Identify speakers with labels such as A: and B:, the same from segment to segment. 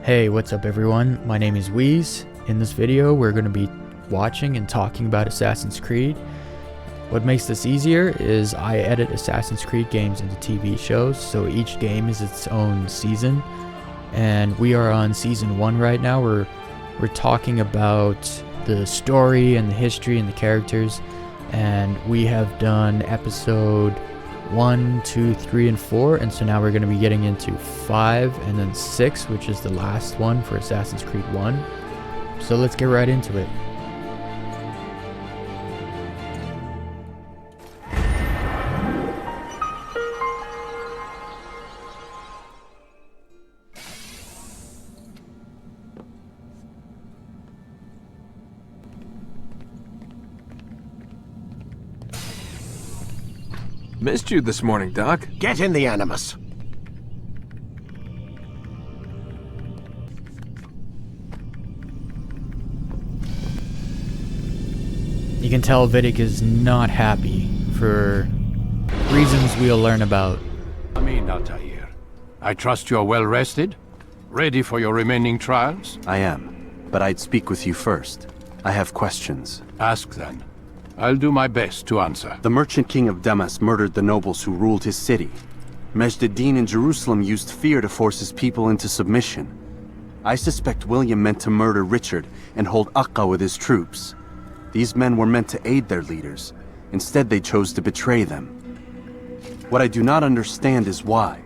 A: Hey, what's up everyone? My name is Weez. In this video, we're going to be watching and talking about Assassin's Creed. What makes this easier is I edit Assassin's Creed games into TV shows, so each game is its own season. And we are on season 1 right now. We're talking about the story and the history and the characters. And we have done episode 1, 2, 3, and 4, and so now we're going to be getting into 5 and then 6, which is the last one for Assassin's Creed 1. So let's get right into it.
B: Missed you this morning, Doc.
C: Get in the Animus.
A: You can tell Vidic is not happy for reasons we'll learn about.
D: Altair, I trust you're well rested? Ready for your remaining trials?
E: I am, but I'd speak with you first. I have questions.
D: Ask then. I'll do my best to answer.
E: The merchant king of Damas murdered the nobles who ruled his city. Majd in Jerusalem used fear to force his people into submission. I suspect William meant to murder Richard and hold Akka with his troops. These men were meant to aid their leaders. Instead, they chose to betray them. What I do not understand is why.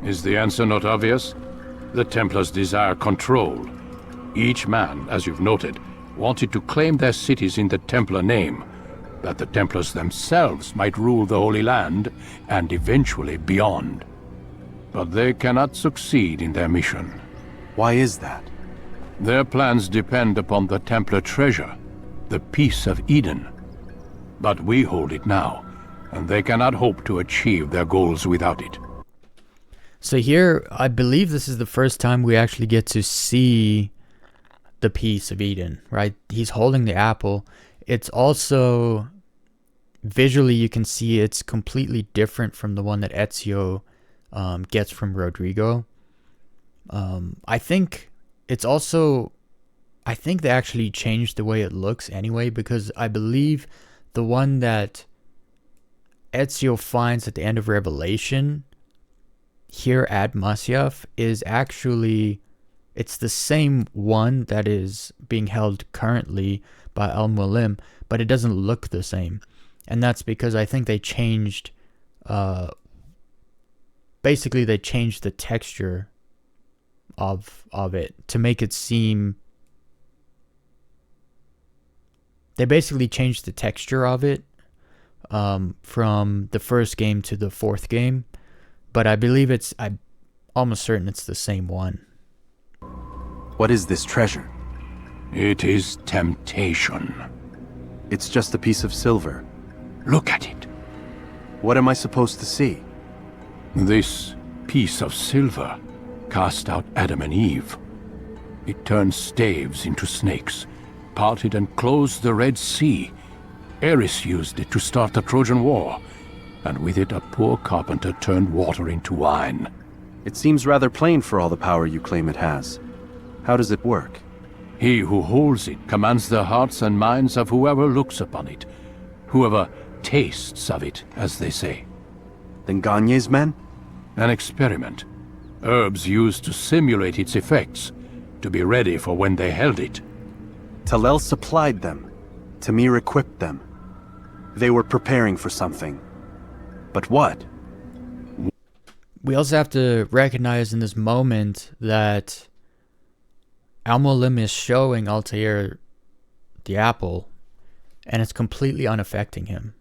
D: Is the answer not obvious? The Templars desire control. Each man, as you've noted, wanted to claim their cities in the Templar name, that the Templars themselves might rule the Holy Land and eventually beyond. But they cannot succeed in their mission.
E: Why is that?
D: Their plans depend upon the Templar treasure, the Peace of Eden. But we hold it now, and they cannot hope to achieve their goals without it.
A: So here, I believe this is the first time we actually get to see the Peace of Eden, right? He's holding the apple. It's also visually, you can see it's completely different from the one that Ezio gets from Rodrigo. I think it's also, I think they actually changed the way it looks anyway, because I believe the one that Ezio finds at the end of Revelation here at Masyaf is actually, it's the same one that is being held currently by Al-Mualim, but it doesn't look the same. And that's because I think they changed, basically they changed the texture of it to make it seem, they basically changed the texture of it from the first game to the fourth game. But I believe I'm almost certain it's the same one.
E: What is this treasure?
D: It is temptation.
E: It's just a piece of silver.
D: Look at it.
E: What am I supposed to see?
D: This piece of silver cast out Adam and Eve. It turned staves into snakes, parted and closed the Red Sea. Eris used it to start the Trojan War, and with it a poor carpenter turned water into wine.
E: It seems rather plain for all the power you claim it has. How does it work?
D: He who holds it commands the hearts and minds of whoever looks upon it, whoever tastes of it, as they say.
E: Then Gagne's men?
D: An experiment. Herbs used to simulate its effects, to be ready for when they held it.
E: Talel supplied them. Tamir equipped them. They were preparing for something. But what?
A: We also have to recognize in this moment that Al-Mualim is showing Altair the apple, and it's completely unaffecting him,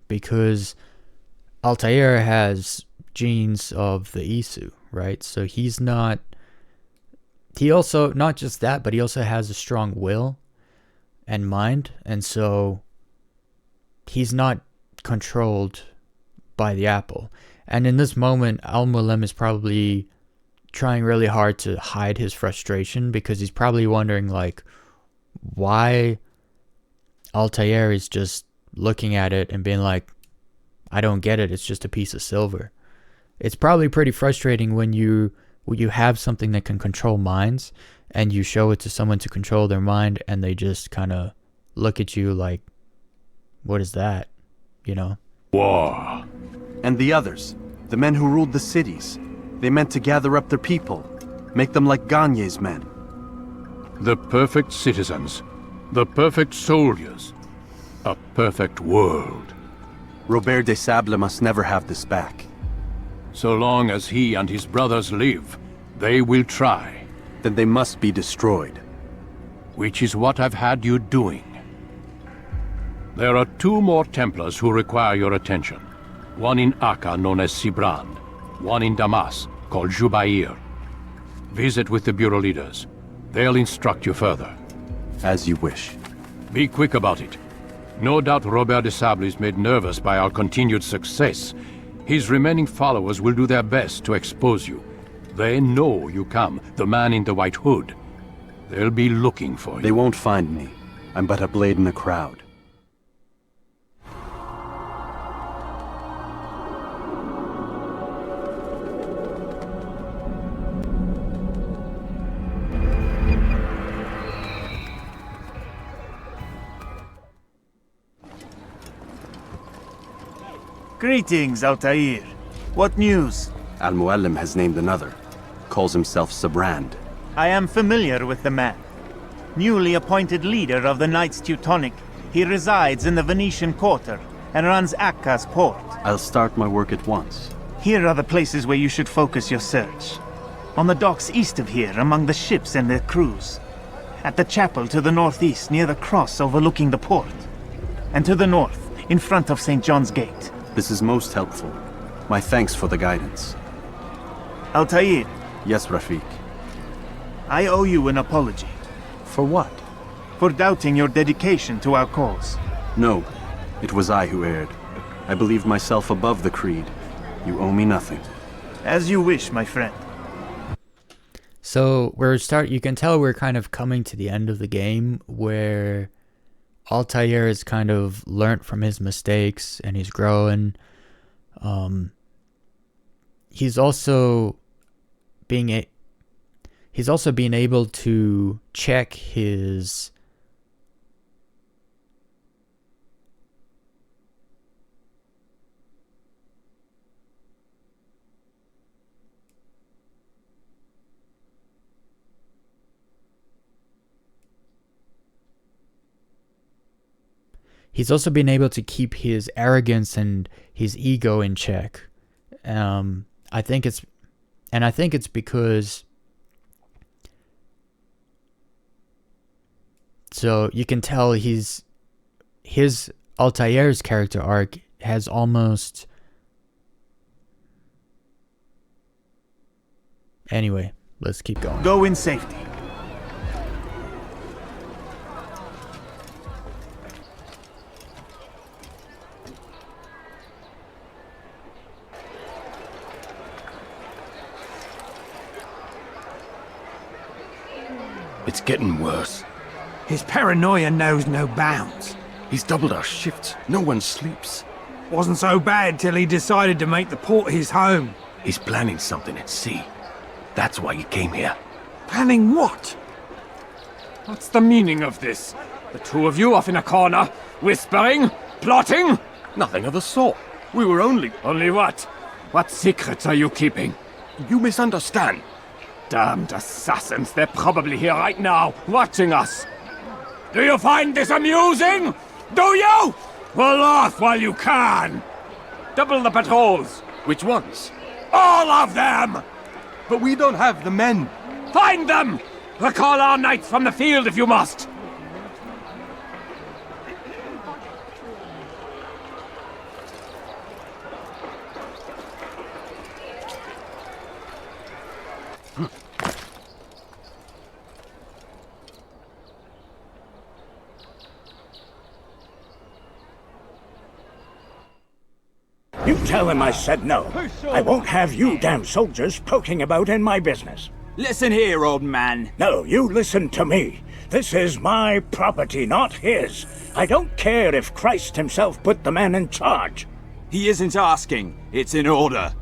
A: because Altair has genes of the Isu, right? So he's not, he also, not just that, but he also has a strong will and mind, and so he's not controlled by the apple. And in this moment, Al-Mualim is probably trying really hard to hide his frustration, because he's probably wondering, like, why Altair is just looking at it and being like, I don't get it, it's just a piece of silver. It's probably pretty frustrating when you you have something that can control minds, and you show it to someone to control their mind, and they just kind of look at you like, what is that? You know?
D: War.
E: And the others, the men who ruled the cities, they meant to gather up their people, make them like Gagne's men.
D: The perfect citizens. The perfect soldiers. A perfect world.
E: Robert de Sable must never have this back.
D: So long as he and his brothers live, they will try.
E: Then they must be destroyed.
D: Which is what I've had you doing. There are 2 more Templars who require your attention. One in Akka, known as Sibrand. One in Damas, called Jubair. Visit with the Bureau leaders. They'll instruct you further.
E: As you wish.
D: Be quick about it. No doubt Robert de Sable is made nervous by our continued success. His remaining followers will do their best to expose you. They know you come, the man in the white hood. They'll be looking for you.
E: They won't find me. I'm but a blade in a crowd.
C: Greetings, Altair. What news?
E: Al-Muallim has named another. Calls himself Sibrand.
C: I am familiar with the man. Newly appointed leader of the Knights Teutonic, he resides in the Venetian Quarter and runs Akka's port.
E: I'll start my work at once.
C: Here are the places where you should focus your search. On the docks east of here, among the ships and their crews. At the chapel to the northeast, near the cross overlooking the port. And to the north, in front of St. John's Gate.
E: This is most helpful. My thanks for the guidance.
C: Altair,
E: Yes, Rafik.
C: I owe you an apology.
E: For what?
C: For doubting your dedication to our cause.
E: No, it was I who erred. I believed myself above the creed. You owe me nothing.
C: As you wish, my friend.
A: So you can tell we're kind of coming to the end of the game where Altair has kind of learnt from his mistakes and he's growing. He's also being able to check his keep his arrogance and his ego in check. I think it's because, so you can tell his Altair's character arc has almost, anyway, let's keep going.
C: Go in safety.
F: It's getting worse.
G: His paranoia knows no bounds.
F: He's doubled our shifts. No one sleeps.
G: Wasn't so bad till he decided to make the port his home.
F: He's planning something at sea. That's why he came here.
G: Planning what?
B: What's the meaning of this? The 2 of you off in a corner, whispering, plotting?
F: Nothing of the sort. We were only...
B: Only what? What secrets are you keeping?
F: You misunderstand.
B: Damned assassins, they're probably here right now, watching us. Do you find this amusing? Do you? Well, laugh while you can. Double the patrols.
F: Which ones?
B: All of them!
F: But we don't have the men.
B: Find them! Recall our knights from the field if you must.
H: You tell him I said no. I won't have you damn soldiers poking about in my business.
I: Listen here, old man.
H: No, you listen to me. This is my property, not his. I don't care if Christ himself put the man in charge.
I: He isn't asking. It's in order.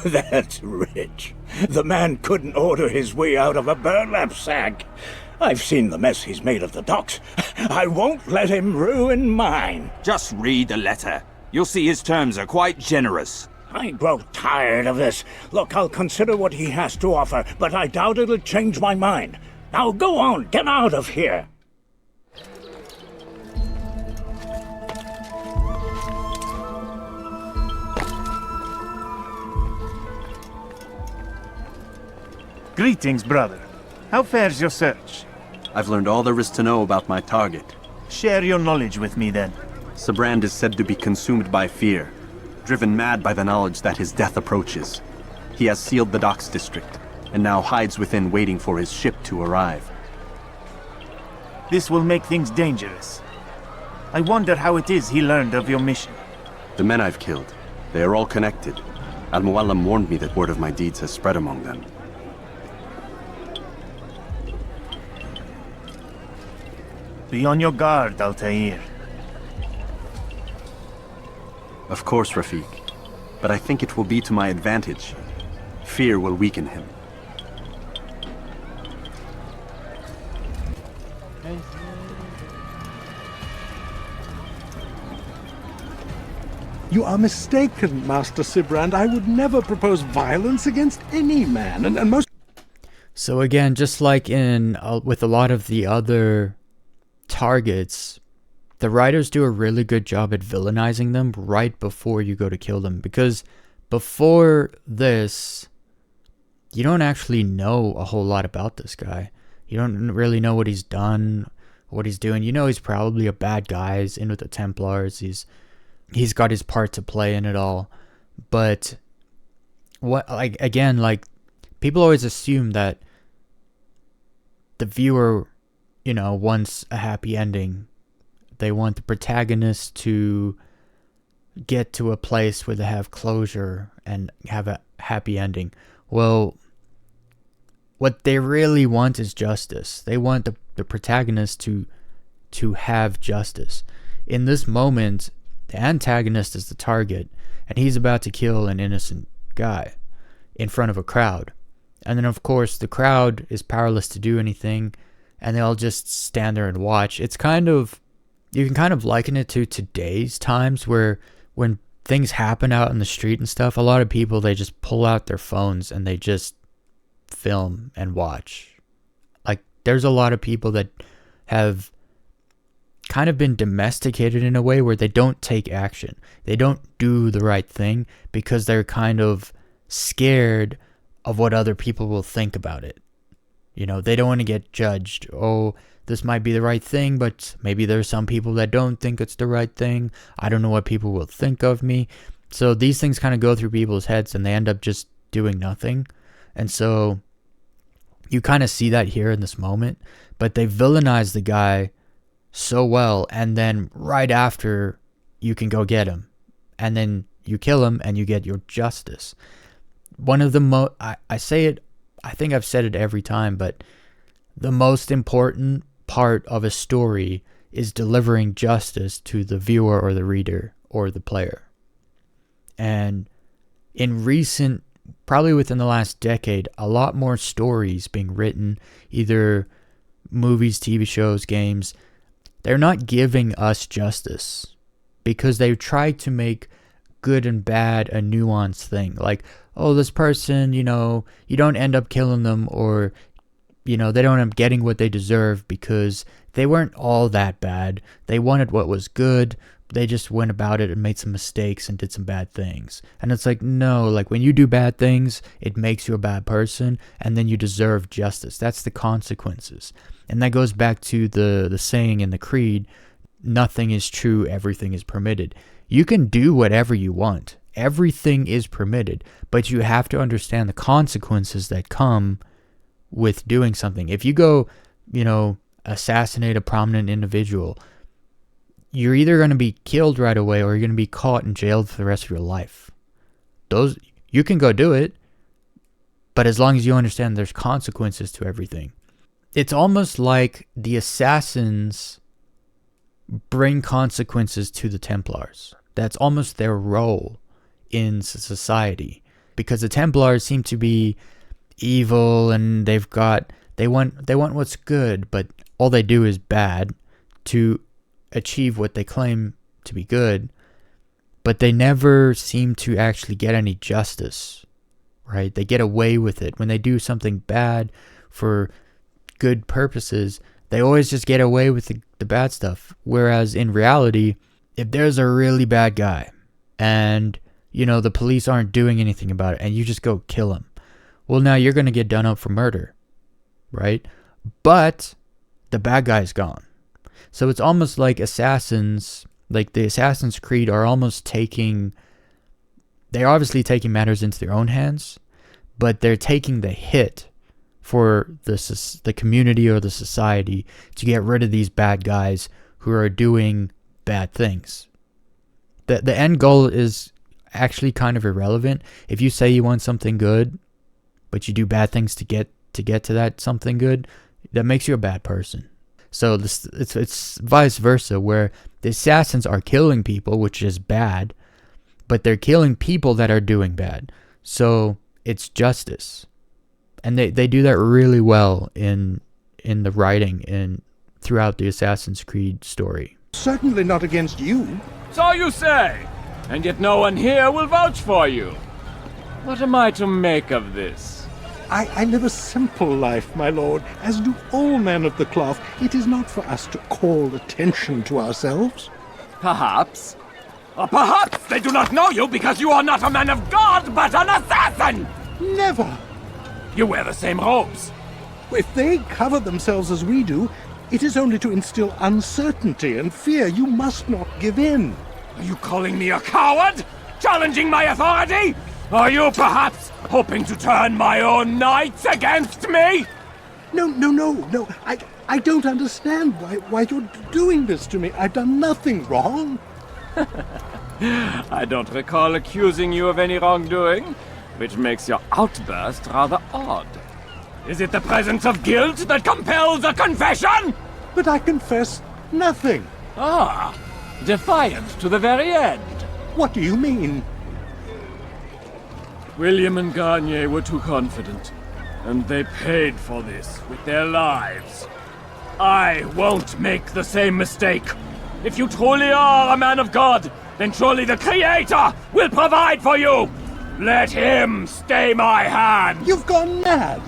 H: That's rich. The man couldn't order his way out of a burlap sack. I've seen the mess he's made of the docks. I won't let him ruin mine.
I: Just read the letter. You'll see his terms are quite generous.
H: I grow tired of this. Look, I'll consider what he has to offer, but I doubt it'll change my mind. Now go on, get out of here.
C: Greetings, brother. How fares your search?
E: I've learned all there is to know about my target.
C: Share your knowledge with me, then.
E: Sibrand is said to be consumed by fear, driven mad by the knowledge that his death approaches. He has sealed the docks district, and now hides within waiting for his ship to arrive.
C: This will make things dangerous. I wonder how it is he learned of your mission.
E: The men I've killed, they are all connected. Al-Muallim warned me that word of my deeds has spread among them.
C: Be on your guard, Altair.
E: Of course, Rafiq. But I think it will be to my advantage. Fear will weaken him.
J: You are mistaken, Master Sibrand. I would never propose violence against any man, and most...
A: So again, just like in with a lot of the other targets, the writers do a really good job at villainizing them right before you go to kill them, because before this, you don't actually know a whole lot about this guy. You don't really know what he's done, what he's doing. You know he's probably a bad guy. He's in with the Templars. He's got his part to play in it all. But what, like, again, like, people always assume that the viewer, you know, wants a happy ending. They want the protagonist to get to a place where they have closure and have a happy ending. Well, what they really want is justice. They want the protagonist to have justice. In this moment, the antagonist is the target, and he's about to kill an innocent guy in front of a crowd. And then, of course, the crowd is powerless to do anything, and they all just stand there and watch. It's kind of, you can kind of liken it to today's times, where when things happen out in the street and stuff, a lot of people, they just pull out their phones and they just film and watch. Like, there's a lot of people that have kind of been domesticated in a way where they don't take action. They don't do the right thing because they're kind of scared of what other people will think about it. You know, they don't want to get judged. Oh, this might be the right thing, but maybe there's some people that don't think it's the right thing. I don't know what people will think of me. So these things kind of go through people's heads and they end up just doing nothing. And so you kind of see that here in this moment, but they villainize the guy so well, and then right after, you can go get him, and then you kill him and you get your justice. One of the I say it, I think I've said it every time, but the most important part of a story is delivering justice to the viewer or the reader or the player. And in recent, probably within the last decade, a lot more stories being written, either movies, TV shows, games, they're not giving us justice because they've tried to make good and bad a nuanced thing. Like, oh, this person, you know, you don't end up killing them, or, you know, they don't end up getting what they deserve because they weren't all that bad. They wanted what was good. They just went about it and made some mistakes and did some bad things. And it's like, no, like when you do bad things, it makes you a bad person, and then you deserve justice. That's the consequences. And that goes back to the saying in the creed, nothing is true, everything is permitted. You can do whatever you want. Everything is permitted, but you have to understand the consequences that come with doing something. If you go, you know, assassinate a prominent individual, you're either going to be killed right away or you're going to be caught and jailed for the rest of your life. Those, you can go do it, but as long as you understand there's consequences to everything. It's almost like the assassins bring consequences to the Templars. That's almost their role in society. Because the Templars seem to be evil, and they want what's good, but all they do is bad to achieve what they claim to be good. But they never seem to actually get any justice, right? They get away with it. When they do something bad for good purposes, they always just get away with the bad stuff. Whereas in reality, if there's a really bad guy and, the police aren't doing anything about it and you just go kill him, well, now you're going to get done up for murder, right? But the bad guy's gone. So it's almost like assassins, like the Assassin's Creed are almost they're obviously taking matters into their own hands, but they're taking the hit for the community or the society to get rid of these bad guys who are doing bad things. The end goal is actually kind of irrelevant. If you say you want something good, but you do bad things to get to that something good, that makes you a bad person. So it's vice versa, where the assassins are killing people, which is bad, but they're killing people that are doing bad. So it's justice. And they do that really well in the writing and throughout the Assassin's Creed story.
J: Certainly not against you.
B: So you say, and yet no one here will vouch for you. What am I to make of this?
J: I live a simple life, my lord, as do all men of the cloth. It is not for us to call attention to ourselves.
B: Perhaps. Or perhaps they do not know you because you are not a man of God, but an assassin!
J: Never!
B: You wear the same robes.
J: If they cover themselves as we do, it is only to instill uncertainty and fear. You must not give in.
B: Are you calling me a coward? Challenging my authority? Are you perhaps hoping to turn my own knights against me?
J: No. I don't understand why you're doing this to me. I've done nothing wrong.
B: I don't recall accusing you of any wrongdoing, which makes your outburst rather odd. Is it the presence of guilt that compels a confession?
J: But I confess nothing.
B: Ah, defiant to the very end.
J: What do you mean?
B: William and Garnier were too confident, and they paid for this with their lives. I won't make the same mistake. If you truly are a man of God, then surely the Creator will provide for you! Let him stay my hand!
J: You've gone mad!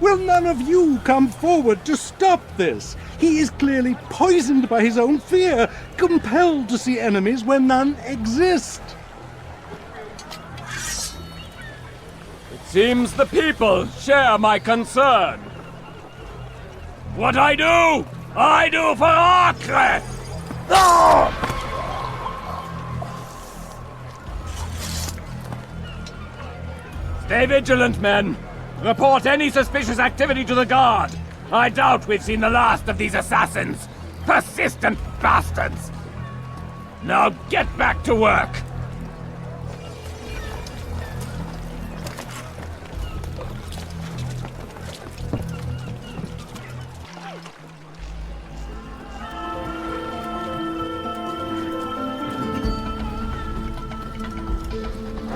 J: Will none of you come forward to stop this? He is clearly poisoned by his own fear, compelled to see enemies where none exist.
B: It seems the people share my concern. What I do for Acre! Stay vigilant, men. Report any suspicious activity to the guard. I doubt we've seen the last of these assassins. Persistent bastards. Now get back to work.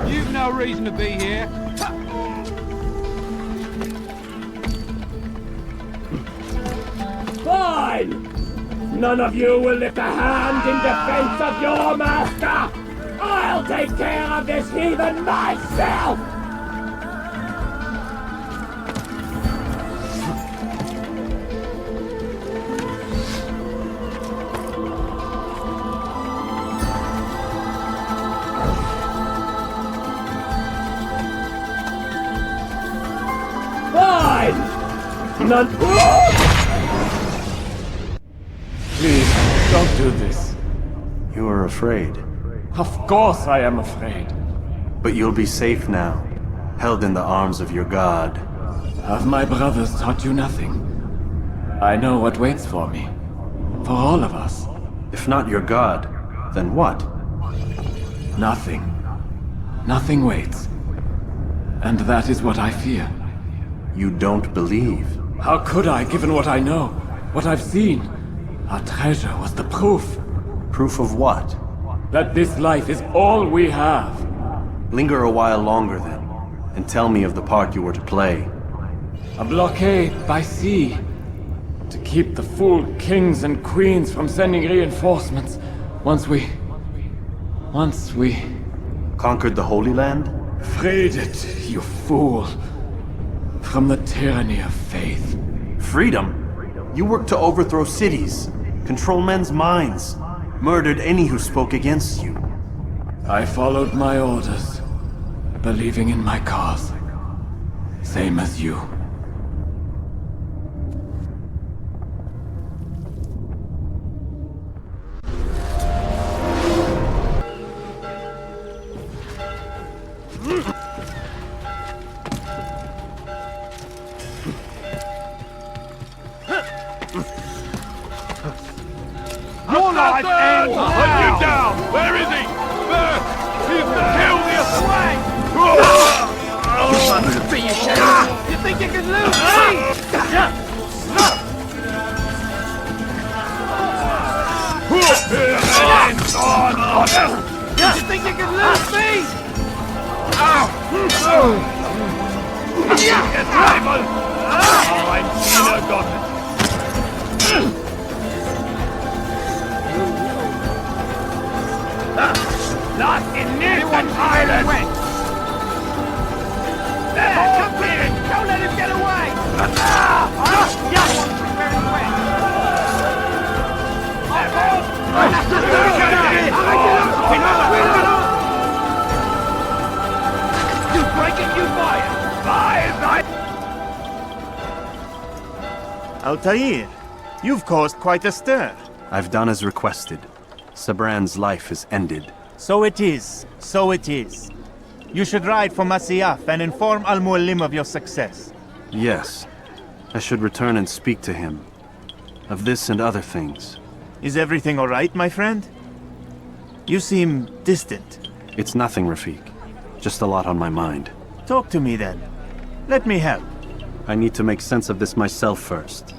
K: You've no reason to be here.
B: Fine! None of you will lift a hand in defense of your master! I'll take care of this heathen myself! Fine! None... Please, don't do this.
E: You are afraid.
B: Of course I am afraid.
E: But you'll be safe now, held in the arms of your god.
B: Have my brothers taught you nothing? I know what waits for me. For all of us.
E: If not your god, then what?
B: Nothing. Nothing waits. And that is what I fear.
E: You don't believe.
B: How could I, given what I know, what I've seen? Our treasure was the proof.
E: Proof of what?
B: That this life is all we have.
E: Linger a while longer then, and tell me of the part you were to play.
B: A blockade by sea. To keep the fool kings and queens from sending reinforcements. Once we...
E: Conquered the Holy Land?
B: freed it, you fool. From the tyranny of faith.
E: Freedom? You worked to overthrow cities, control men's minds, murdered any who spoke against you.
B: I followed my orders, believing in my cause. Same as you.
K: Your life ends now!
B: Hunt you down! Where is he? There! He's the kill the
K: Away! You think you can lose me? You think you can lose me?
B: Yes, rival! Oh, I'm synagogue! Lost in Nathan Island!
K: There, come in! Don't let him get away! You break it, you buy it!
C: Altair, you've caused quite a stir.
E: I've done as requested. Sabran's life is ended.
C: So it is. So it is. You should ride for Masyaf and inform Al-Mualim of your success.
E: Yes. I should return and speak to him. Of this and other things.
C: Is everything all right, my friend? You seem distant.
E: It's nothing, Rafik. Just a lot on my mind.
C: Talk to me then. Let me help.
E: I need to make sense of this myself first.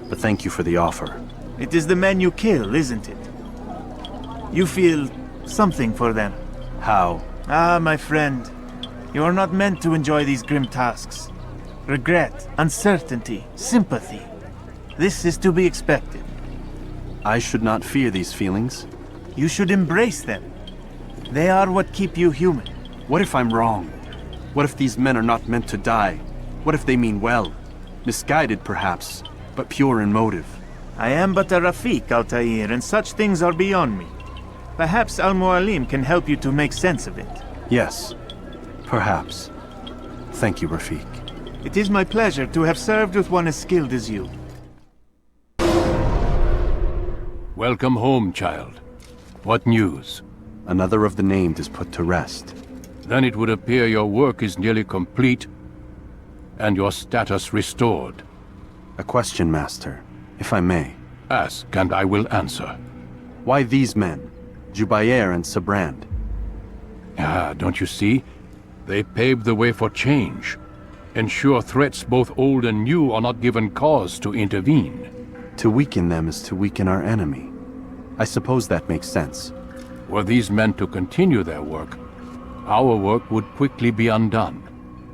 E: But thank you for the offer.
C: It is the men you kill, isn't it? You feel something for them.
E: How?
C: Ah, my friend. You are not meant to enjoy these grim tasks. Regret, uncertainty, sympathy. This is to be expected.
E: I should not fear these feelings.
C: You should embrace them. They are what keep you human.
E: What if I'm wrong? What if these men are not meant to die? What if they mean well? Misguided, perhaps, but pure in motive.
C: I am but a Rafik, Altair, and such things are beyond me. Perhaps Al-Mualim can help you to make sense of it.
E: Yes, perhaps. Thank you, Rafik.
C: It is my pleasure to have served with one as skilled as you.
D: Welcome home, child. What news?
E: Another of the named is put to rest.
D: Then it would appear your work is nearly complete and your status restored.
E: A question, Master, if I may.
D: Ask, and I will answer.
E: Why these men? Jubayer and Sabrand?
D: Ah, don't you see? They paved the way for change. Ensure threats both old and new are not given cause to intervene.
E: To weaken them is to weaken our enemy. I suppose that makes sense.
D: Were these men to continue their work, our work would quickly be undone.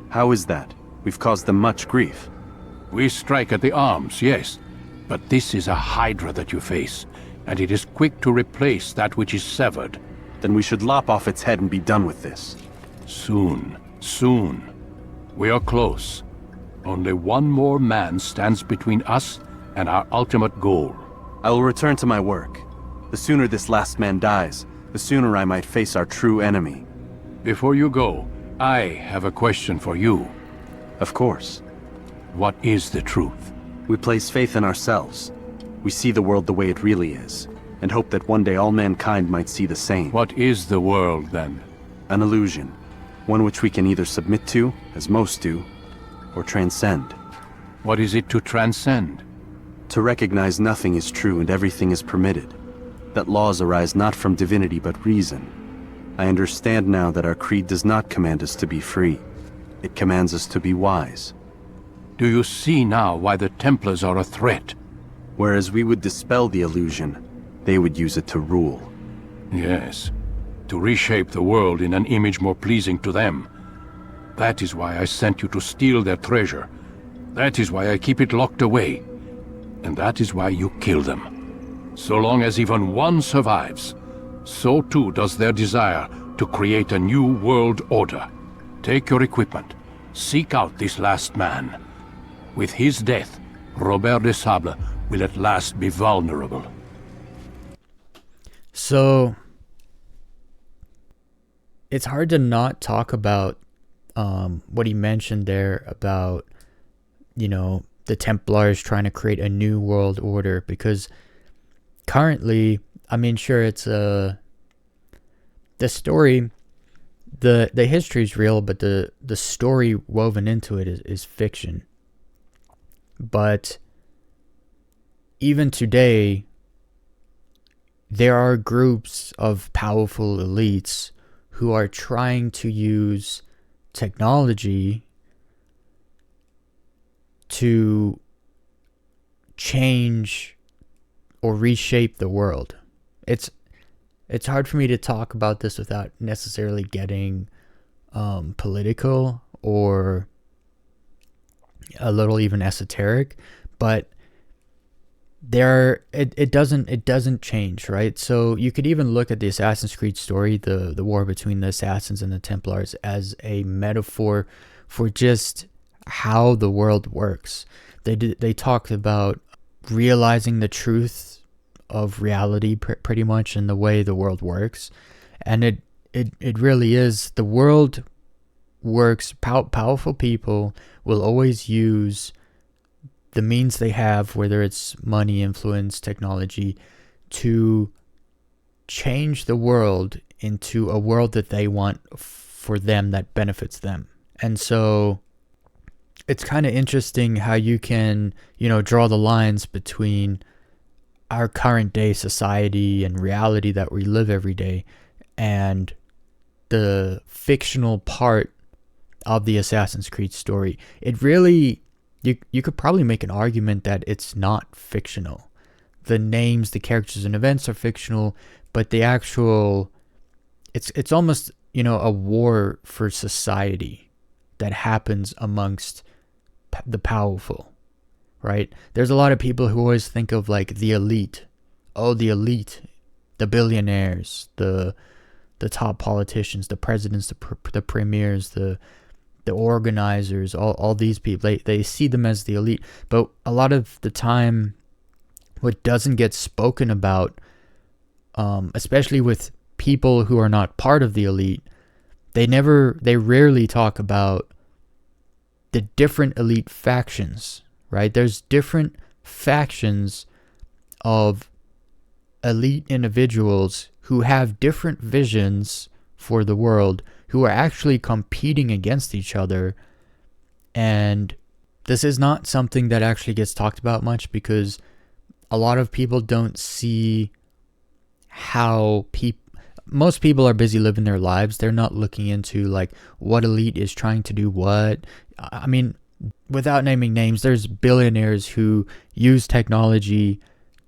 E: How is that? We've caused them much grief.
D: We strike at the arms, yes. But this is a hydra that you face, and it is quick to replace that which is severed.
E: Then we should lop off its head and be done with this.
D: Soon, soon. We are close. Only one more man stands between us and our ultimate goal.
E: I will return to my work. The sooner this last man dies, the sooner I might face our true enemy.
D: Before you go, I have a question for you.
E: Of course.
D: What is the truth?
E: We place faith in ourselves. We see the world the way it really is, and hope that one day all mankind might see the same.
D: What is the world, then?
E: An illusion. One which we can either submit to, as most do, or transcend.
D: What is it to transcend?
E: To recognize nothing is true and everything is permitted. That laws arise not from divinity but reason. I understand now that our creed does not command us to be free. It commands us to be wise.
D: Do you see now why the Templars are a threat?
E: Whereas we would dispel the illusion, they would use it to rule.
D: Yes, to reshape the world in an image more pleasing to them. That is why I sent you to steal their treasure. That is why I keep it locked away. And that is why you kill them. So long as even one survives, so too does their desire to create a new world order. Take your equipment. Seek out this last man. With his death, Robert de Sable will at last be vulnerable.
A: So, it's hard to not talk about what he mentioned there about, you know, the Templars trying to create a new world order, because currently, I mean, sure, it's the story, the history is real, but the story woven into it is fiction. But even today, there are groups of powerful elites who are trying to use technology to change or reshape the world. It's hard for me to talk about this without necessarily getting political or a little even esoteric, but it doesn't change, right? So you could even look at the Assassin's Creed story, the war between the Assassins and the Templars, as a metaphor for just how the world works. They talked about realizing the truth of reality pretty much in the way the world works, and it really is. The world works. Powerful people will always use the means they have, whether it's money, influence, technology, to change the world into a world that they want for them, that benefits them. And so it's kind of interesting how you can, you know, draw the lines between our current day society and reality that we live every day and the fictional part of the Assassin's Creed story. It really, you could probably make an argument that it's not fictional. The names, the characters and events are fictional, but the actual, it's almost, you know, a war for society that happens amongst the powerful, right? There's a lot of people who always think of like the elite. Oh, the elite, the billionaires, the top politicians, the presidents, the premiers, the organizers, all these people, they see them as the elite. But a lot of the time, what doesn't get spoken about, especially with people who are not part of the elite, they rarely talk about the different elite factions, right? There's different factions of elite individuals who have different visions for the world, who are actually competing against each other. And this is not something that actually gets talked about much, because a lot of people don't see how most people are busy living their lives. They're not looking into like what elite is trying to do what. I mean, without naming names, there's billionaires who use technology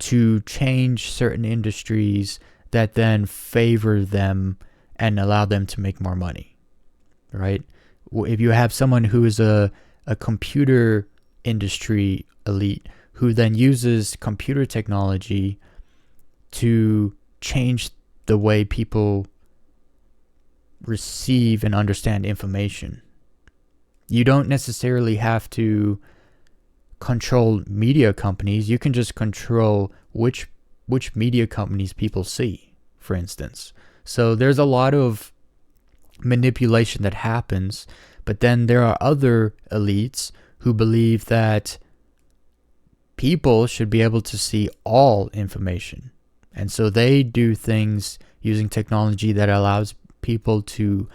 A: to change certain industries that then favor them and allow them to make more money, right? If you have someone who is a computer industry elite who then uses computer technology to change the way people receive and understand information, you don't necessarily have to control media companies. You can just control which media companies people see, for instance. So there's a lot of manipulation that happens, but then there are other elites who believe that people should be able to see all information. And so they do things using technology that allows people to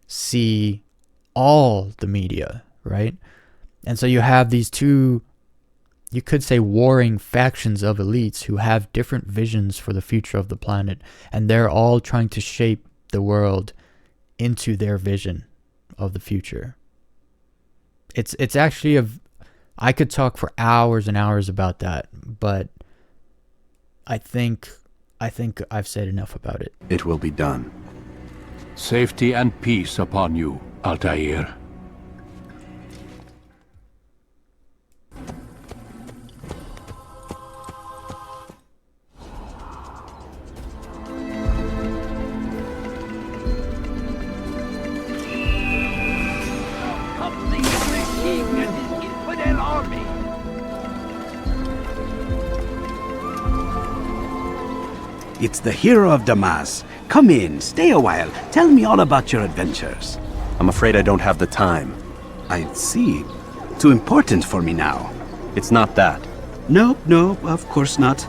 A: see all the media, right? And so you have these two, you could say, warring factions of elites who have different visions for the future of the planet, and they're all trying to shape the world into their vision of the future. It's actually I could talk for hours and hours about that, but I think I've said enough about it.
E: It will be done.
D: Safety and peace upon you, Altair.
L: It's the hero of Damas. Come in, stay a while. Tell me all about your adventures.
E: I'm afraid I don't have the time.
L: I see. Too important for me now.
E: It's not that.
L: No, of course not.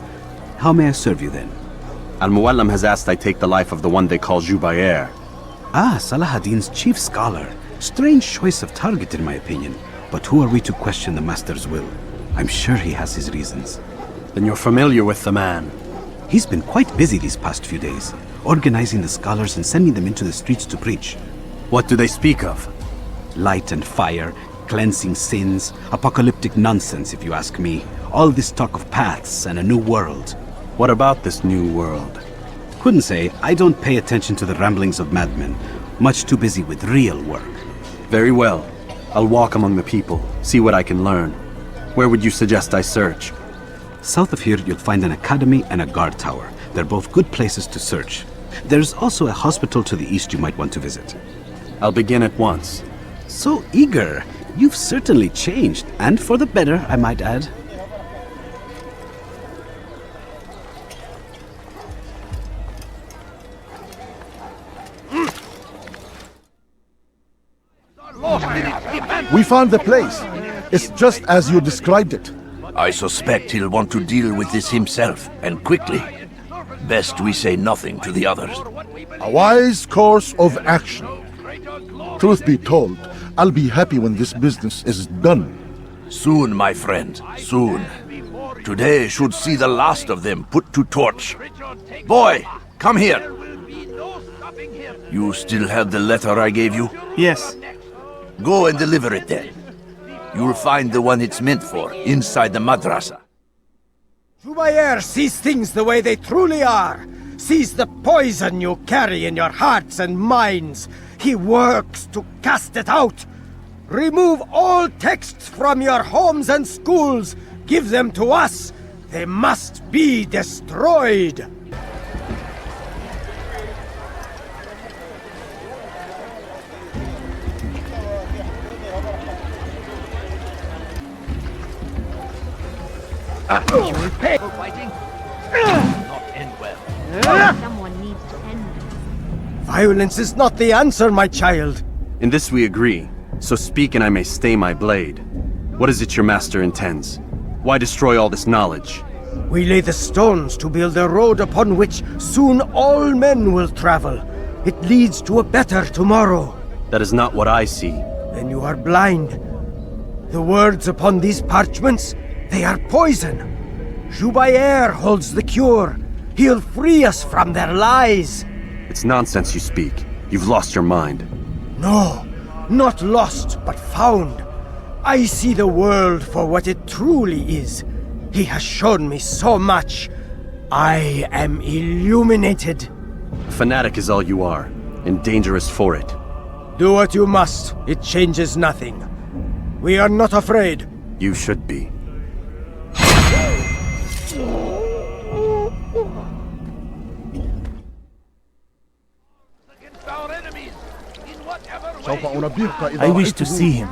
L: How may I serve you then?
E: Al-Muallim has asked I take the life of the one they call Jubair.
L: Ah, Salahadin's chief scholar. Strange choice of target in my opinion. But who are we to question the Master's will? I'm sure he has his reasons.
E: Then you're familiar with the man.
L: He's been quite busy these past few days, organizing the scholars and sending them into the streets to preach.
E: What do they speak of?
L: Light and fire, cleansing sins, apocalyptic nonsense if you ask me. All this talk of paths and a new world.
E: What about this new world?
L: Couldn't say. I don't pay attention to the ramblings of madmen. Much too busy with real work.
E: Very well. I'll walk among the people, see what I can learn. Where would you suggest I search?
L: South of here, you'll find an academy and a guard tower. They're both good places to search. There's also a hospital to the east you might want to visit.
E: I'll begin at once.
L: So eager. You've certainly changed, and for the better, I might add.
J: We found the place. It's just as you described it.
F: I suspect he'll want to deal with this himself, and quickly. Best we say nothing to the others.
J: A wise course of action. Truth be told, I'll be happy when this business is done.
F: Soon, my friend, soon. Today should see the last of them put to torch. Boy, come here. You still have the letter I gave you?
C: Yes.
F: Go and deliver it then. You'll find the one it's meant for, inside the madrasa.
K: Jubair sees things the way they truly are. Sees the poison you carry in your hearts and minds. He works to cast it out. Remove all texts from your homes and schools. Give them to us. They must be destroyed.
M: You will pay for fighting. Not end well. Someone needs to end this.
K: Violence is not the answer, my child.
E: In this we agree, so speak and I may stay my blade. What is it your master intends? Why destroy all this knowledge?
K: We lay the stones to build a road upon which soon all men will travel. It leads to a better tomorrow.
E: That is not what I see.
K: Then you are blind. The words upon these parchments, they are poison. Jubair holds the cure. He'll free us from their lies.
E: It's nonsense you speak. You've lost your mind.
K: No, not lost, but found. I see the world for what it truly is. He has shown me so much. I am illuminated.
E: A fanatic is all you are, and dangerous for it.
K: Do what you must. It changes nothing. We are not afraid.
E: You should be.
C: I wish to see him,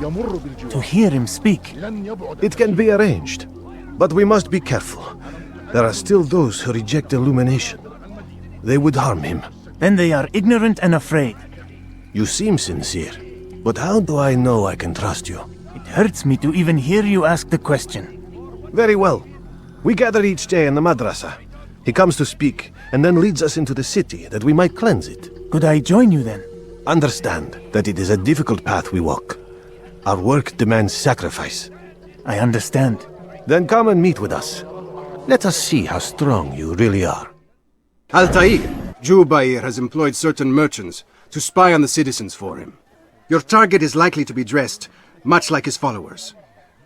C: to hear him speak.
N: It can be arranged, but we must be careful. There are still those who reject illumination. They would harm him.
C: Then they are ignorant and afraid.
N: You seem sincere, but how do I know I can trust you?
C: It hurts me to even hear you ask the question.
N: Very well. We gather each day in the madrasa. He comes to speak, and then leads us into the city, that we might cleanse it.
C: Could I join you then?
N: Understand that it is a difficult path we walk. Our work demands sacrifice.
C: I understand.
N: Then come and meet with us. Let us see how strong you really are.
O: Altair, Jubair has employed certain merchants to spy on the citizens for him. Your target is likely to be dressed much like his followers.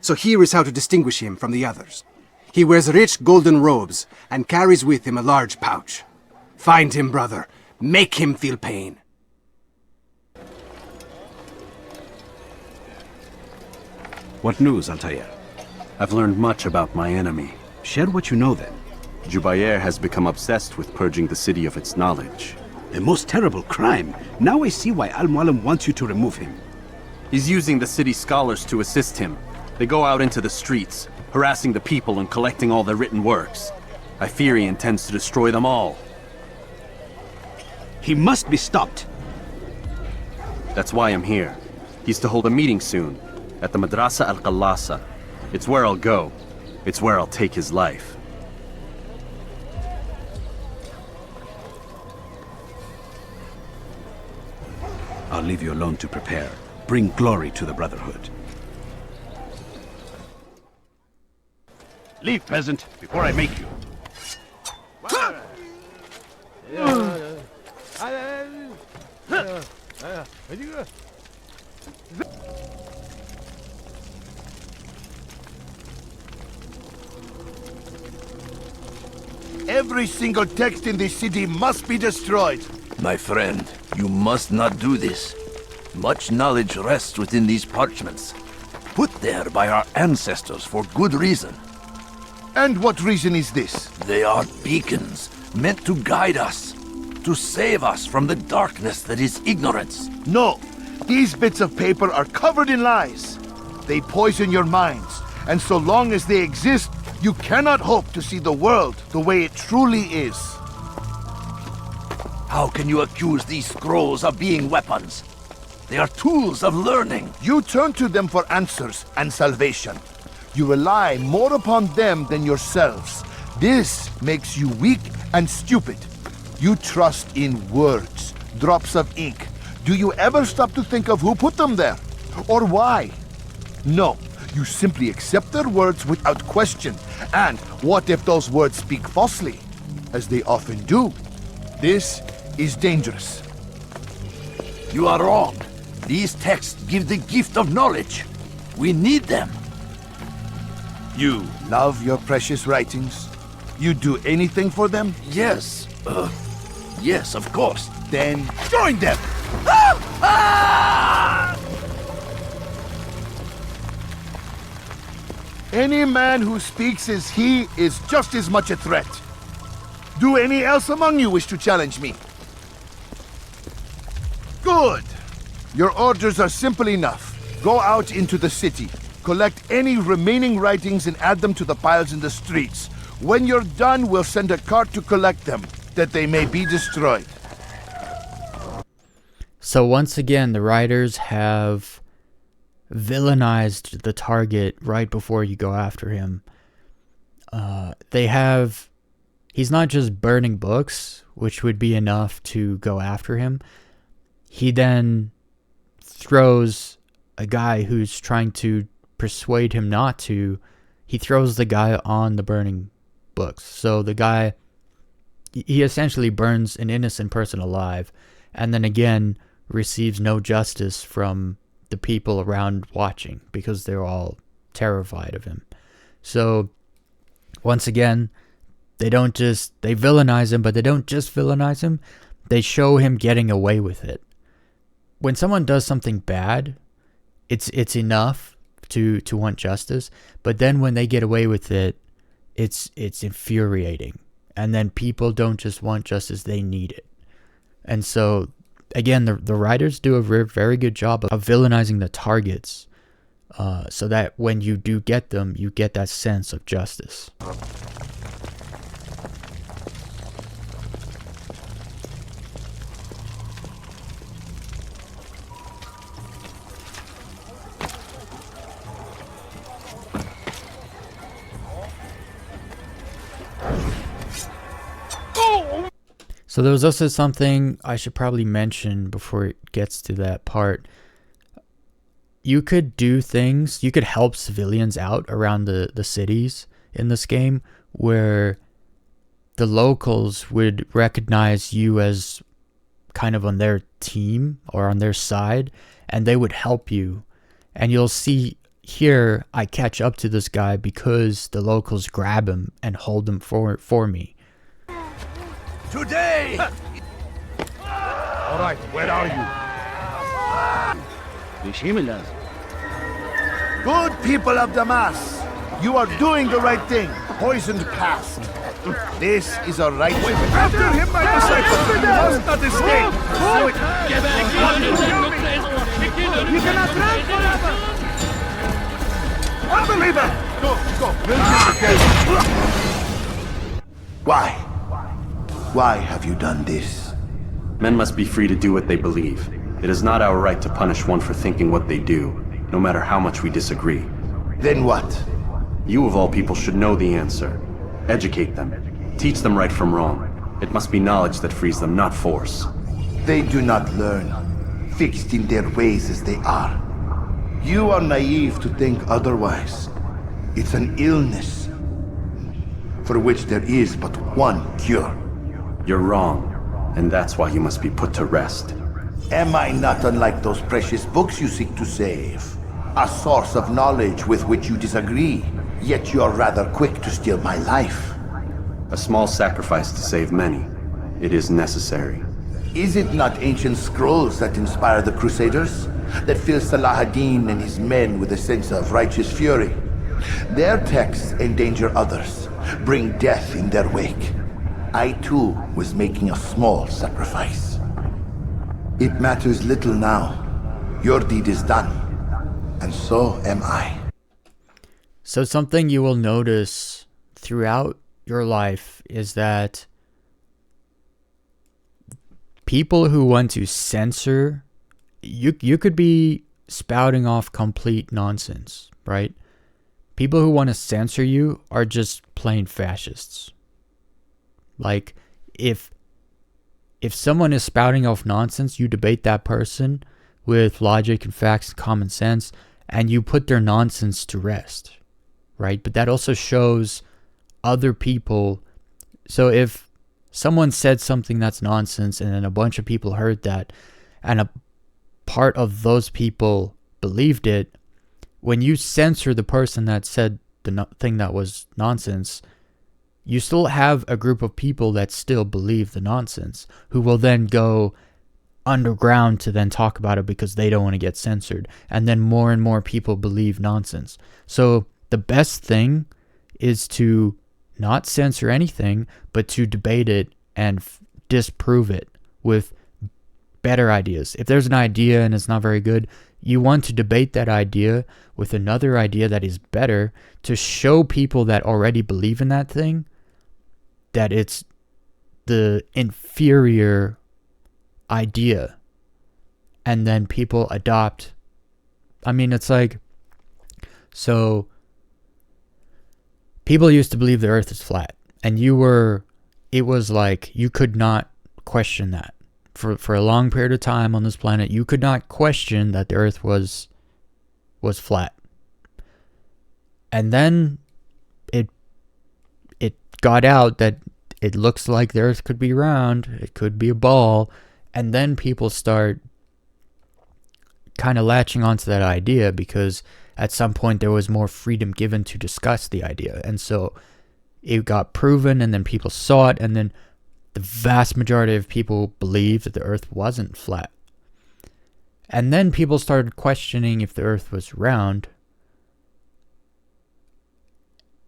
O: So here is how to distinguish him from the others. He wears rich golden robes and carries with him a large pouch. Find him, brother. Make him feel pain.
L: What news, Altair?
E: I've learned much about my enemy.
L: Share what you know then.
E: Jubair has become obsessed with purging the city of its knowledge.
L: A most terrible crime. Now I see why Al-Mualim wants you to remove him.
E: He's using the city scholars to assist him. They go out into the streets, harassing the people and collecting all their written works. I fear he intends to destroy them all.
L: He must be stopped.
E: That's why I'm here. He's to hold a meeting soon, at the Madrasa Al-Qallasa. It's where I'll go. It's where I'll take his life.
L: I'll leave you alone to prepare. Bring glory to the Brotherhood.
P: Leave, peasant, before I make you.
F: Every single text in this city must be destroyed.
Q: My friend, you must not do this. Much knowledge rests within these parchments, put there by our ancestors for good reason.
F: And what reason is this?
Q: They are beacons, meant to guide us, to save us from the darkness that is ignorance.
F: No, these bits of paper are covered in lies. They poison your minds, and so long as they exist, you cannot hope to see the world the way it truly is.
Q: How can you accuse these scrolls of being weapons? They are tools of learning.
F: You turn to them for answers and salvation. You rely more upon them than yourselves. This makes you weak and stupid. You trust in words, drops of ink. Do you ever stop to think of who put them there? Or why? No, you simply accept their words without question. And what if those words speak falsely? As they often do. This is dangerous.
Q: You are wrong. These texts give the gift of knowledge. We need them.
F: You love your precious writings? You'd do anything for them?
Q: Yes. Yes, of course.
F: Then join them! Any man who speaks as he is just as much a threat. Do any else among you wish to challenge me? Good. Your orders are simple enough. Go out into the city, collect any remaining writings and add them to the piles in the streets. When you're done, we'll send a cart to collect them, that they may be destroyed.
A: So once again, the writers have villainized the target right before you go after him. He's not just burning books, which would be enough to go after him. He then throws a guy who's trying to persuade him not to. He throws the guy on the burning books. So the guy, he essentially burns an innocent person alive, and then again receives no justice from the people around watching because they're all terrified of him. So once again, they villainize him, but they don't just villainize him. They show him getting away with it. When someone does something bad, it's enough to want justice, but then when they get away with it, it's infuriating. And then people don't just want justice, they need it. And so again, the writers do a very good job of villainizing the targets, so that when you do get them, you get that sense of justice. So there was also something I should probably mention before it gets to that part. You could do things, you could help civilians out around the cities in this game where the locals would recognize you as kind of on their team or on their side, and they would help you. And you'll see here I catch up to this guy because the locals grab him and hold him for me.
Q: Today!
P: All right, where are you?
F: Good people of Damas, you are doing the right thing. Poisoned past. This is a right way.
Q: After him, my disciples! You must not escape!
F: You cannot run forever!
Q: Unbeliever!
F: Go! Why? Why have you done this?
E: Men must be free to do what they believe. It is not our right to punish one for thinking what they do, no matter how much we disagree.
F: Then what?
E: You of all people should know the answer. Educate them. Teach them right from wrong. It must be knowledge that frees them, not force.
F: They do not learn, fixed in their ways as they are. You are naive to think otherwise. It's an illness for which there is but one cure.
E: You're wrong, and that's why you must be put to rest.
F: Am I not unlike those precious books you seek to save? A source of knowledge with which you disagree, yet you are rather quick to steal my life.
E: A small sacrifice to save many. It is necessary.
F: Is it not ancient scrolls that inspire the Crusaders? That fill Salah ad-Din and his men with a sense of righteous fury? Their texts endanger others, bring death in their wake. I too was making a small sacrifice. It matters little now. Your deed is done, and so am I.
A: So something you will notice throughout your life is that people who want to censor you could be spouting off complete nonsense, right? People who want to censor you are just plain fascists. Like, if someone is spouting off nonsense, you debate that person with logic and facts and common sense, and you put their nonsense to rest, right? But that also shows other people. So if someone said something that's nonsense and then a bunch of people heard that and a part of those people believed it, when you censor the person that said the thing that was nonsense, you still have a group of people that still believe the nonsense, who will then go underground to then talk about it because they don't want to get censored. And then more and more people believe nonsense. So the best thing is to not censor anything, but to debate it and disprove it with better ideas. If there's an idea and it's not very good, you want to debate that idea with another idea that is better to show people that already believe in that thing that it's the inferior idea. And then people adopt. I mean, it's like, so people used to believe the earth is flat, and it was like you could not question that. For a long period of time on this planet, you could not question that the earth was flat. And then it got out that it looks like the earth could be round, it could be a ball, and then people start kind of latching onto that idea because at some point there was more freedom given to discuss the idea. And so it got proven, and then people saw it, and then the vast majority of people believed that the earth wasn't flat. And then people started questioning if the earth was round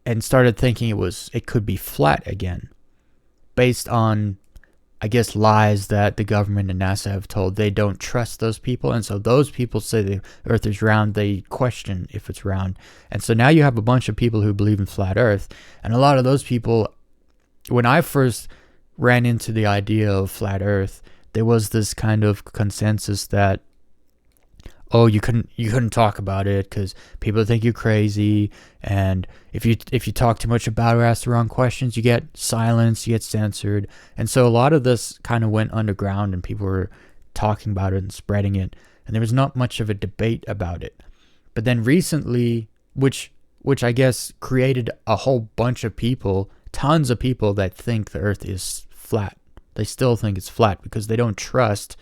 A: and started thinking it could be flat again, based on, I guess, lies that the government and NASA have told. They don't trust those people, and so those people say the earth is round, they question if it's round. And so now you have a bunch of people who believe in flat earth, and a lot of those people, when I first ran into the idea of flat earth, there was this kind of consensus that, oh, you couldn't talk about it because people think you're crazy, and if you talk too much about it or ask the wrong questions, you get silenced, you get censored. And so a lot of this kind of went underground, and people were talking about it and spreading it, and there was not much of a debate about it. But then recently, which I guess created a whole bunch of people, tons of people that think the earth is flat. They still think it's flat because they don't trust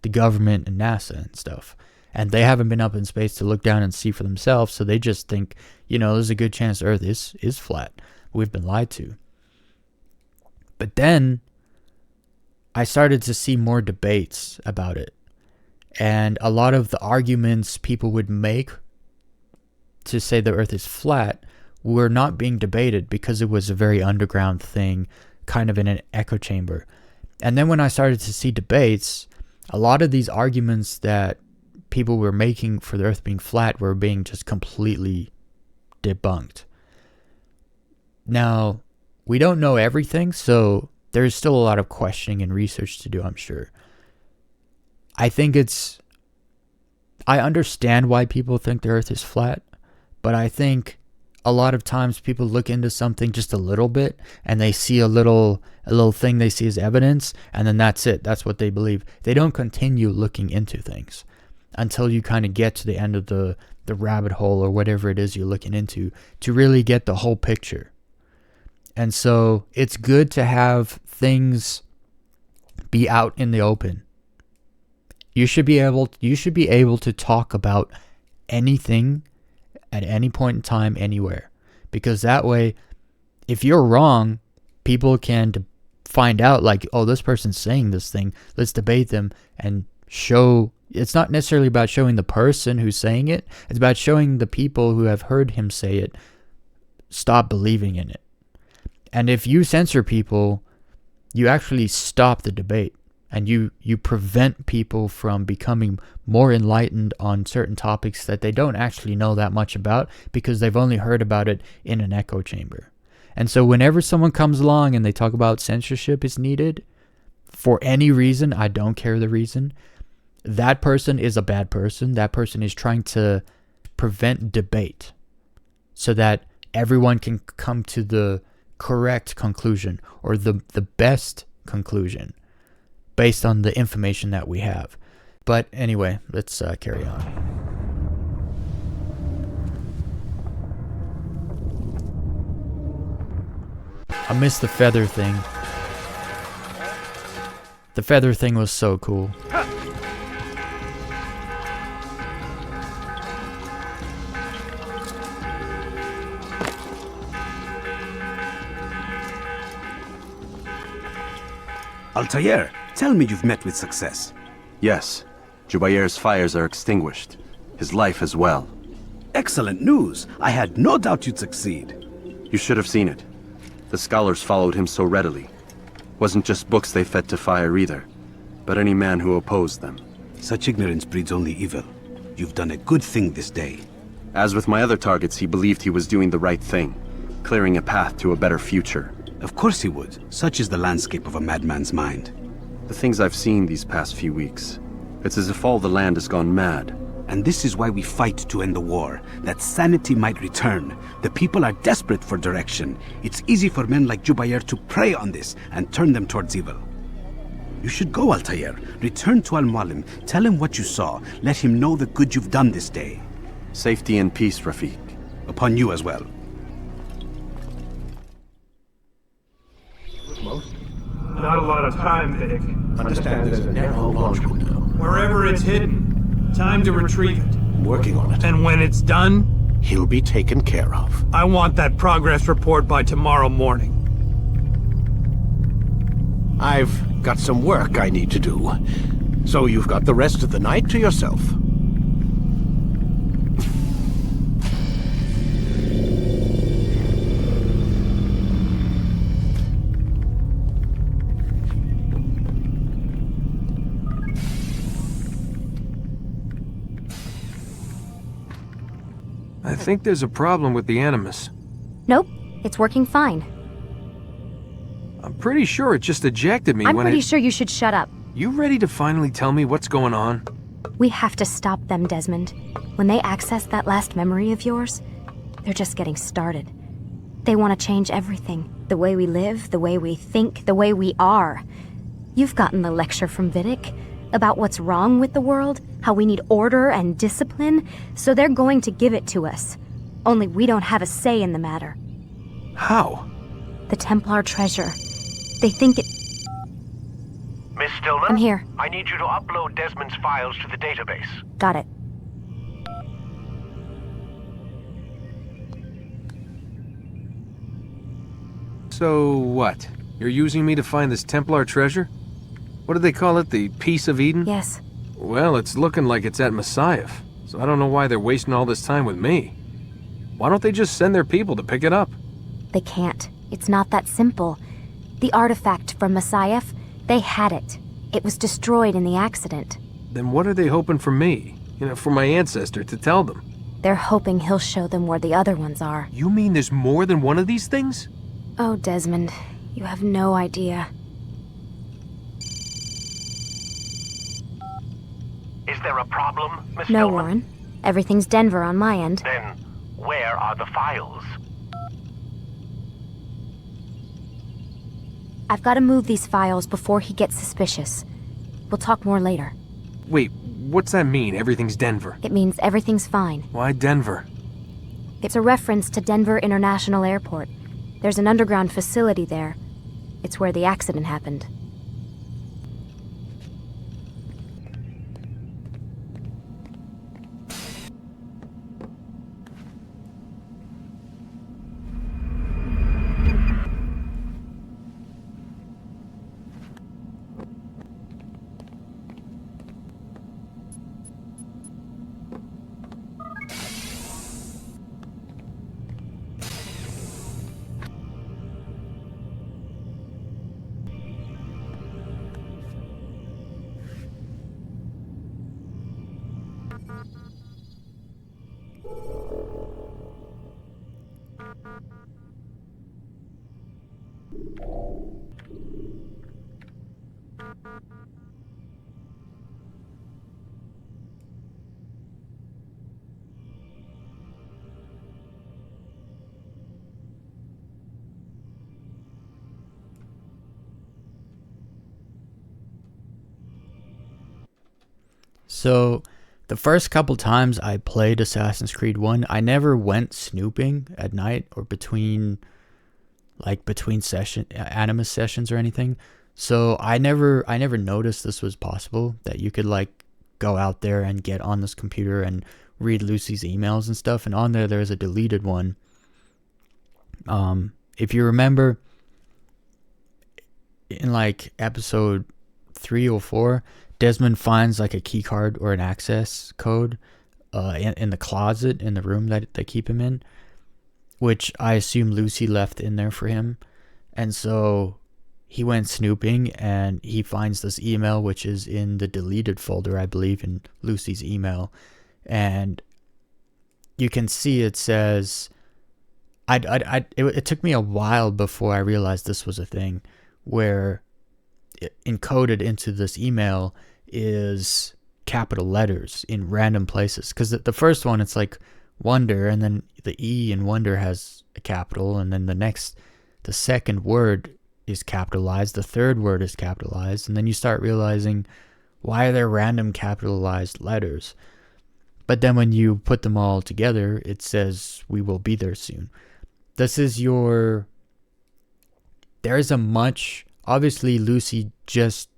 A: the government and NASA and stuff. And they haven't been up in space to look down and see for themselves, so they just think, there's a good chance the earth is flat. We've been lied to. But then I started to see more debates about it. And a lot of the arguments people would make to say the Earth is flat were not being debated because it was a very underground thing, kind of in an echo chamber. And then when I started to see debates, a lot of these arguments that people were making for the Earth being flat were being just completely debunked. Now, we don't know everything, so there's still a lot of questioning and research to do, I'm sure. I understand why people think the Earth is flat, but I think a lot of times people look into something just a little bit and they see a little thing they see as evidence, and then that's it. That's what they believe. They don't continue looking into things until you kind of get to the end of the rabbit hole or whatever it is you're looking into to really get the whole picture. And so it's good to have things be out in the open. You should be able to talk about anything at any point in time, anywhere. Because that way, if you're wrong, people can find out, like, oh, this person's saying this thing, let's debate them and show. It's not necessarily about showing the person who's saying it, it's about showing the people who have heard him say it stop believing in it. And if you censor people, you actually stop the debate. And you prevent people from becoming more enlightened on certain topics that they don't actually know that much about because they've only heard about it in an echo chamber. And so whenever someone comes along and they talk about censorship is needed, for any reason, I don't care the reason, that person is a bad person. That person is trying to prevent debate so that everyone can come to the correct conclusion or the best conclusion based on the information that we have. But anyway, let's carry on. I missed the feather thing. The feather thing was so cool.
L: Altair, tell me you've met with success.
E: Yes. Jubair's fires are extinguished. His life as well.
L: Excellent news. I had no doubt you'd succeed.
E: You should have seen it. The scholars followed him so readily. Wasn't just books they fed to fire either, but any man who opposed them.
L: Such ignorance breeds only evil. You've done a good thing this day.
E: As with my other targets, he believed he was doing the right thing, clearing a path to a better future.
L: Of course he would. Such is the landscape of a madman's mind.
E: The things I've seen these past few weeks, it's as if all the land has gone mad.
L: And this is why we fight to end the war, that sanity might return. The people are desperate for direction. It's easy for men like Jubair to prey on this and turn them towards evil. You should go, Altair. Return to Al-Mualim. Tell him what you saw. Let him know the good you've done this day.
E: Safety and peace, Rafiq.
L: Upon you as well.
G: Not a lot of time, Vic.
P: Understand there's a narrow launch window.
G: Wherever it's hidden, time to retrieve it.
P: Working on it.
G: And when it's done,
P: He'll be taken care of.
G: I want that progress report by tomorrow morning.
P: I've got some work I need to do. So you've got the rest of the night to yourself.
R: I think there's a problem with the Animus.
S: Nope, it's working fine.
R: I'm pretty sure it just ejected me
S: I'm
R: when
S: pretty sure you should shut up.
R: You ready to finally tell me what's going on?
S: We have to stop them, Desmond. When they access that last memory of yours, they're just getting started. They want to change everything. The way we live, the way we think, the way we are. You've gotten the lecture from Vidic about what's wrong with the world, how we need order and discipline, so they're going to give it to us. Only we don't have a say in the matter.
R: How?
S: The Templar treasure. They think it...
T: Miss Stillman?
S: I'm here.
T: I need you to upload Desmond's files to the database.
S: Got it.
R: So what? You're using me to find this Templar treasure? What do they call it? The Piece of Eden?
S: Yes.
R: Well, it's looking like it's at Messiah, so I don't know why they're wasting all this time with me. Why don't they just send their people to pick it up?
S: They can't. It's not that simple. The artifact from Messiah, they had it. It was destroyed in the accident.
R: Then what are they hoping for me? For my ancestor to tell them?
S: They're hoping he'll show them where the other ones are.
R: You mean there's more than one of these things?
S: Oh, Desmond, you have no idea.
T: Is there a problem, Miss
S: No,
T: Stillman?
S: Warren. Everything's Denver on my end.
T: Then, where are the files?
S: I've got to move these files before he gets suspicious. We'll talk more later.
R: Wait, what's that mean, everything's Denver?
S: It means everything's fine.
R: Why Denver?
S: It's a reference to Denver International Airport. There's an underground facility there. It's where the accident happened.
A: So, the first couple times I played Assassin's Creed 1, I never went snooping at night or between Animus sessions or anything. So I never noticed this was possible, that you could go out there and get on this computer and read Lucy's emails and stuff. And on there's a deleted one. If you remember, in episode 3 or 4, Desmond finds a key card or an access code in the closet in the room that they keep him in, which I assume Lucy left in there for him. And so he went snooping and he finds this email, which is in the deleted folder, I believe, in Lucy's email. And you can see it says, it took me a while before I realized this was a thing, where encoded into this email is capital letters in random places. Because the first one, it's wonder, and then the E in wonder has a capital, and then the second word is capitalized, the third word is capitalized, and then you start realizing, why are there random capitalized letters? But then when you put them all together, it says, we will be there soon. Obviously Lucy just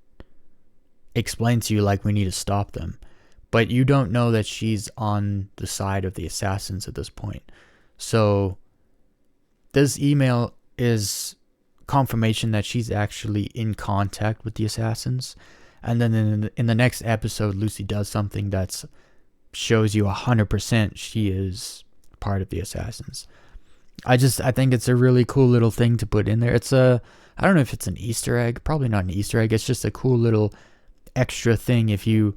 A: explains to you we need to stop them. But you don't know that she's on the side of the assassins at this point. So this email is confirmation that she's actually in contact with the assassins. And then in the next episode, Lucy does something that shows you 100% she is part of the assassins. I think it's a really cool little thing to put in there. I don't know if it's an Easter egg, probably not an Easter egg. It's just a cool little extra thing if you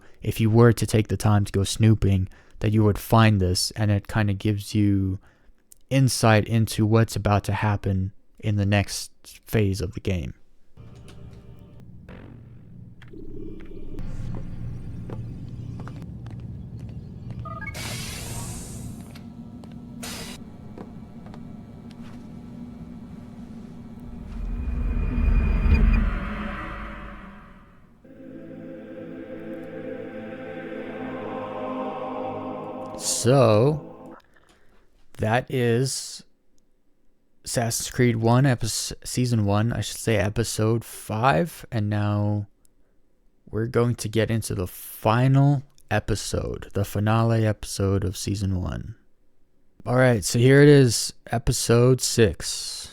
A: were to take the time to go snooping, that you would find this, and it kind of gives you insight into what's about to happen in the next phase of the game. So, that is Assassin's Creed 1, Season 1, I should say, Episode 5. And now we're going to get into the final episode, the finale episode of Season 1. Alright, so here it is, Episode 6.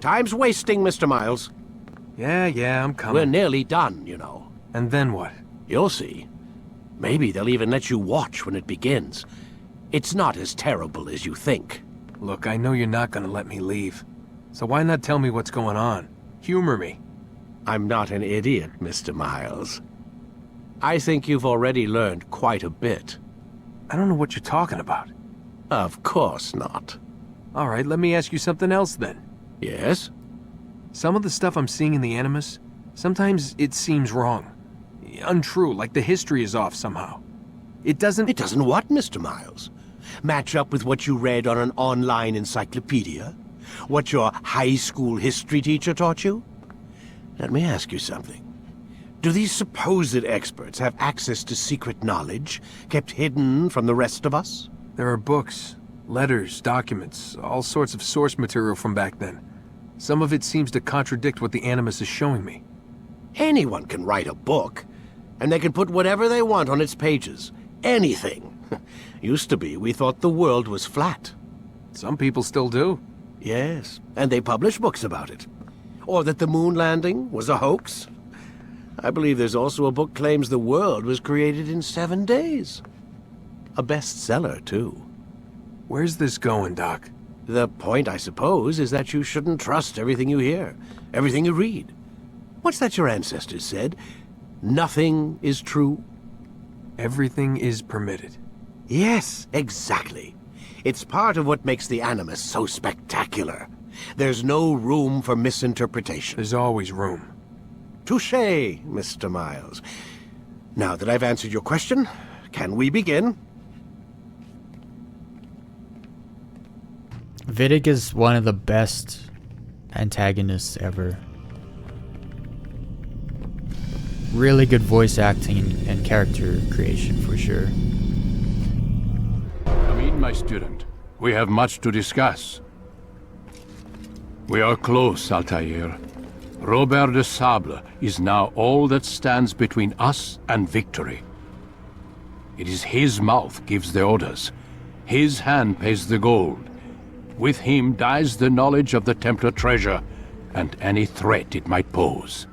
P: Time's wasting, Mr. Miles.
R: Yeah, I'm coming.
P: We're nearly done, you know.
R: And then what?
P: You'll see. Maybe they'll even let you watch when it begins. It's not as terrible as you think.
R: Look, I know you're not gonna let me leave. So why not tell me what's going on? Humor me.
P: I'm not an idiot, Mr. Miles. I think you've already learned quite a bit.
R: I don't know what you're talking about.
P: Of course not.
R: All right, let me ask you something else then.
P: Yes?
R: Some of the stuff I'm seeing in the Animus, sometimes it seems wrong. Untrue, like the history is off somehow. It doesn't
P: what, Mr. Miles? Match up with what you read on an online encyclopedia? What your high school history teacher taught you? Let me ask you something. Do these supposed experts have access to secret knowledge kept hidden from the rest of us?
R: There are books, letters, documents, all sorts of source material from back then. Some of it seems to contradict what the Animus is showing me.
P: Anyone can write a book, and they can put whatever they want on its pages. Anything. Used to be, we thought the world was flat.
R: Some people still do.
P: Yes, and they publish books about it. Or that the moon landing was a hoax. I believe there's also a book claims the world was created in 7 days. A bestseller, too.
R: Where's this going, Doc?
P: The point, I suppose, is that you shouldn't trust everything you hear, everything you read. What's that your ancestors said? Nothing is true?
R: Everything is permitted.
P: Yes, exactly. It's part of what makes the Animus so spectacular. There's no room for misinterpretation.
R: There's always room.
P: Touché, Mr. Miles. Now that I've answered your question, can we begin?
A: Vidic is one of the best antagonists ever. Really good voice acting and character creation for sure.
D: Come in, my student. We have much to discuss. We are close, Altair. Robert de Sable is now all that stands between us and victory. It is his mouth gives the orders. His hand pays the gold. With him dies the knowledge of the Templar treasure and any threat it might pose.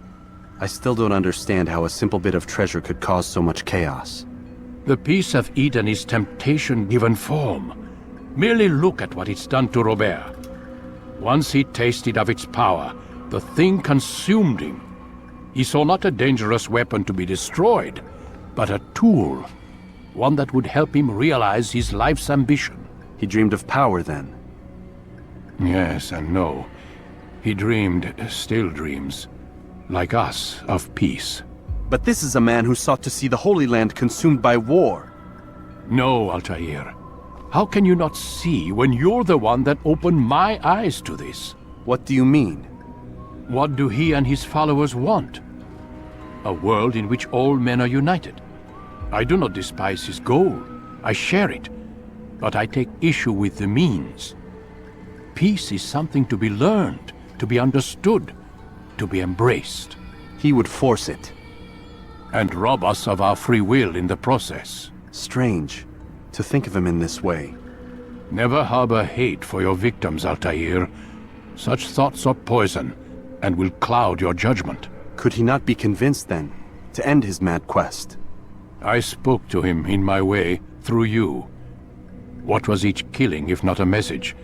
E: I still don't understand how a simple bit of treasure could cause so much chaos.
D: The piece of Eden is temptation given form. Merely look at what it's done to Robert. Once he tasted of its power, the thing consumed him. He saw not a dangerous weapon to be destroyed, but a tool. One that would help him realize his life's ambition.
E: He dreamed of power then?
D: Yes and no. He dreamed, still dreams, like us, of peace.
E: But this is a man who sought to see the Holy Land consumed by war.
D: No, Altair. How can you not see when you're the one that opened my eyes to this?
E: What do you mean?
D: What do he and his followers want? A world in which all men are united. I do not despise his goal. I share it. But I take issue with the means. Peace is something to be learned, to be understood, to be embraced.
E: He would force it.
D: And rob us of our free will in the process.
E: Strange, to think of him in this way.
D: Never harbor hate for your victims, Altair. Such thoughts are poison, and will cloud your judgment.
E: Could he not be convinced, then, to end his mad quest?
D: I spoke to him in my way, through you. What was each killing if not a message?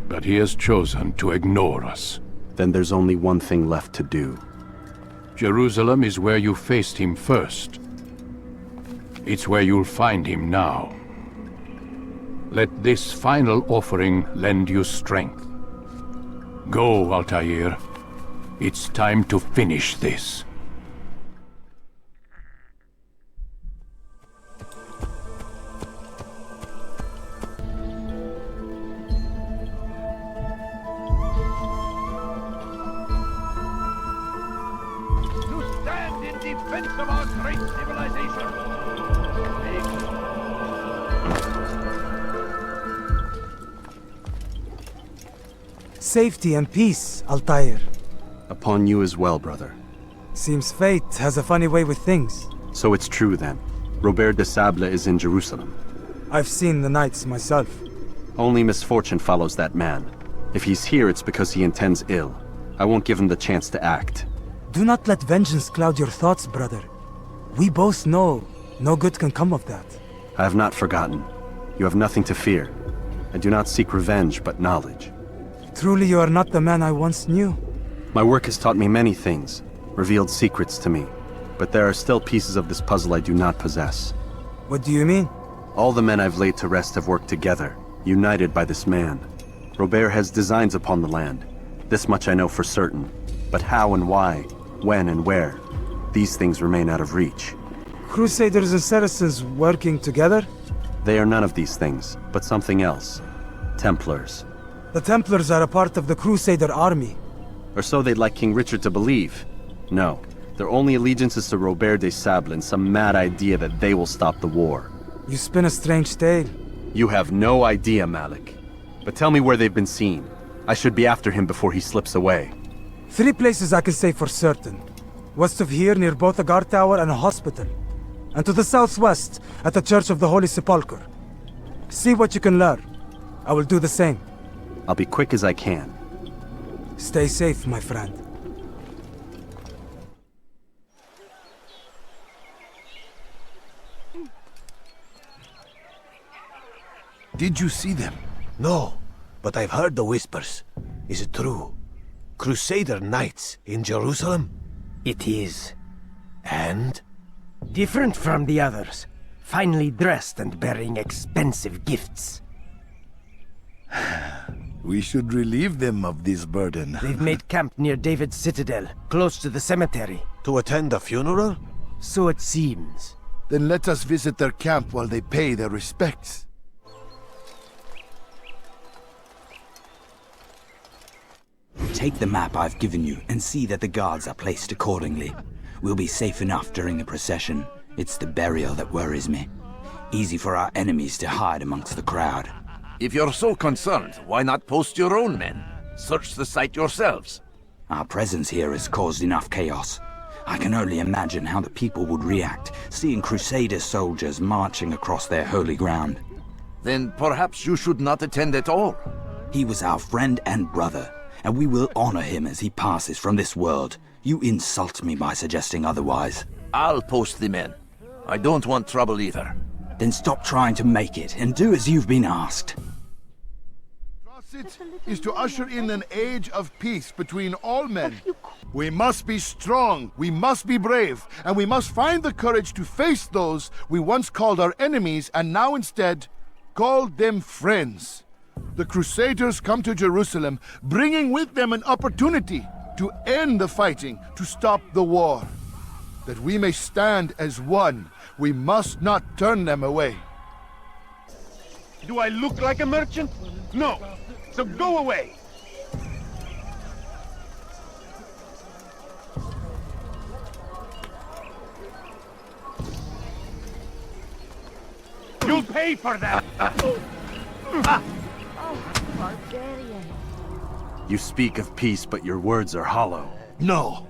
D: But he has chosen to ignore us.
E: Then there's only one thing left to do.
D: Jerusalem is where you faced him first. It's where you'll find him now. Let this final offering lend you strength. Go, Altair. It's time to finish this.
B: Defense of our great civilization.
U: Safety and peace, Altair.
E: Upon you as well, brother.
U: Seems fate has a funny way with things.
E: So it's true then. Robert de Sable is in Jerusalem.
U: I've seen the knights myself.
E: Only misfortune follows that man. If he's here, it's because he intends ill. I won't give him the chance to act.
U: Do not let vengeance cloud your thoughts, brother. We both know no good can come of that.
E: I have not forgotten. You have nothing to fear. I do not seek revenge, but knowledge.
U: Truly you are not the man I once knew.
E: My work has taught me many things, revealed secrets to me. But there are still pieces of this puzzle I do not possess.
U: What do you mean?
E: All the men I've laid to rest have worked together, united by this man. Robert has designs upon the land. This much I know for certain. But how and why, when and where, these things remain out of reach.
U: Crusaders and Saracens working together?
E: They are none of these things, but something else. Templars.
U: The Templars are a part of the Crusader army.
E: Or so they'd like King Richard to believe. No, their only allegiance is to Robert de Sable and some mad idea that they will stop the war.
U: You spin a strange tale.
E: You have no idea, Malik. But tell me where they've been seen. I should be after him before he slips away.
U: 3 places I can say for certain. West of here, near both a guard tower and a hospital. And to the southwest, at the Church of the Holy Sepulchre. See what you can learn. I will do the same.
E: I'll be quick as I can.
U: Stay safe, my friend.
F: Did you see them?
P: No, but I've heard the whispers. Is it true? Crusader knights in Jerusalem?
K: It is.
P: And?
K: Different from the others. Finely dressed and bearing expensive gifts.
F: We should relieve them of this burden.
K: They've made camp near David's citadel, close to the cemetery.
P: To attend a funeral?
K: So it seems.
F: Then let us visit their camp while they pay their respects.
I: Take the map I've given you and see that the guards are placed accordingly. We'll be safe enough during the procession. It's the burial that worries me. Easy for our enemies to hide amongst the crowd.
Q: If you're so concerned, why not post your own men? Search the site yourselves.
I: Our presence here has caused enough chaos. I can only imagine how the people would react, seeing Crusader soldiers marching across their holy ground.
Q: Then perhaps you should not attend at all.
I: He was our friend and brother, and we will honor him as he passes from this world. You insult me by suggesting otherwise.
Q: I'll post the men. I don't want trouble either.
I: Then stop trying to make it, and do as you've been asked.
F: It is to usher in an age of peace between all men. We must be strong, we must be brave, and we must find the courage to face those we once called our enemies and now instead call them friends. The Crusaders come to Jerusalem, bringing with them an opportunity to end the fighting, to stop the war. That we may stand as one, we must not turn them away.
J: Do I look like a merchant? No. So go away! You'll pay for that!
M: Barbarian.
E: You speak of peace, but your words are hollow.
F: No,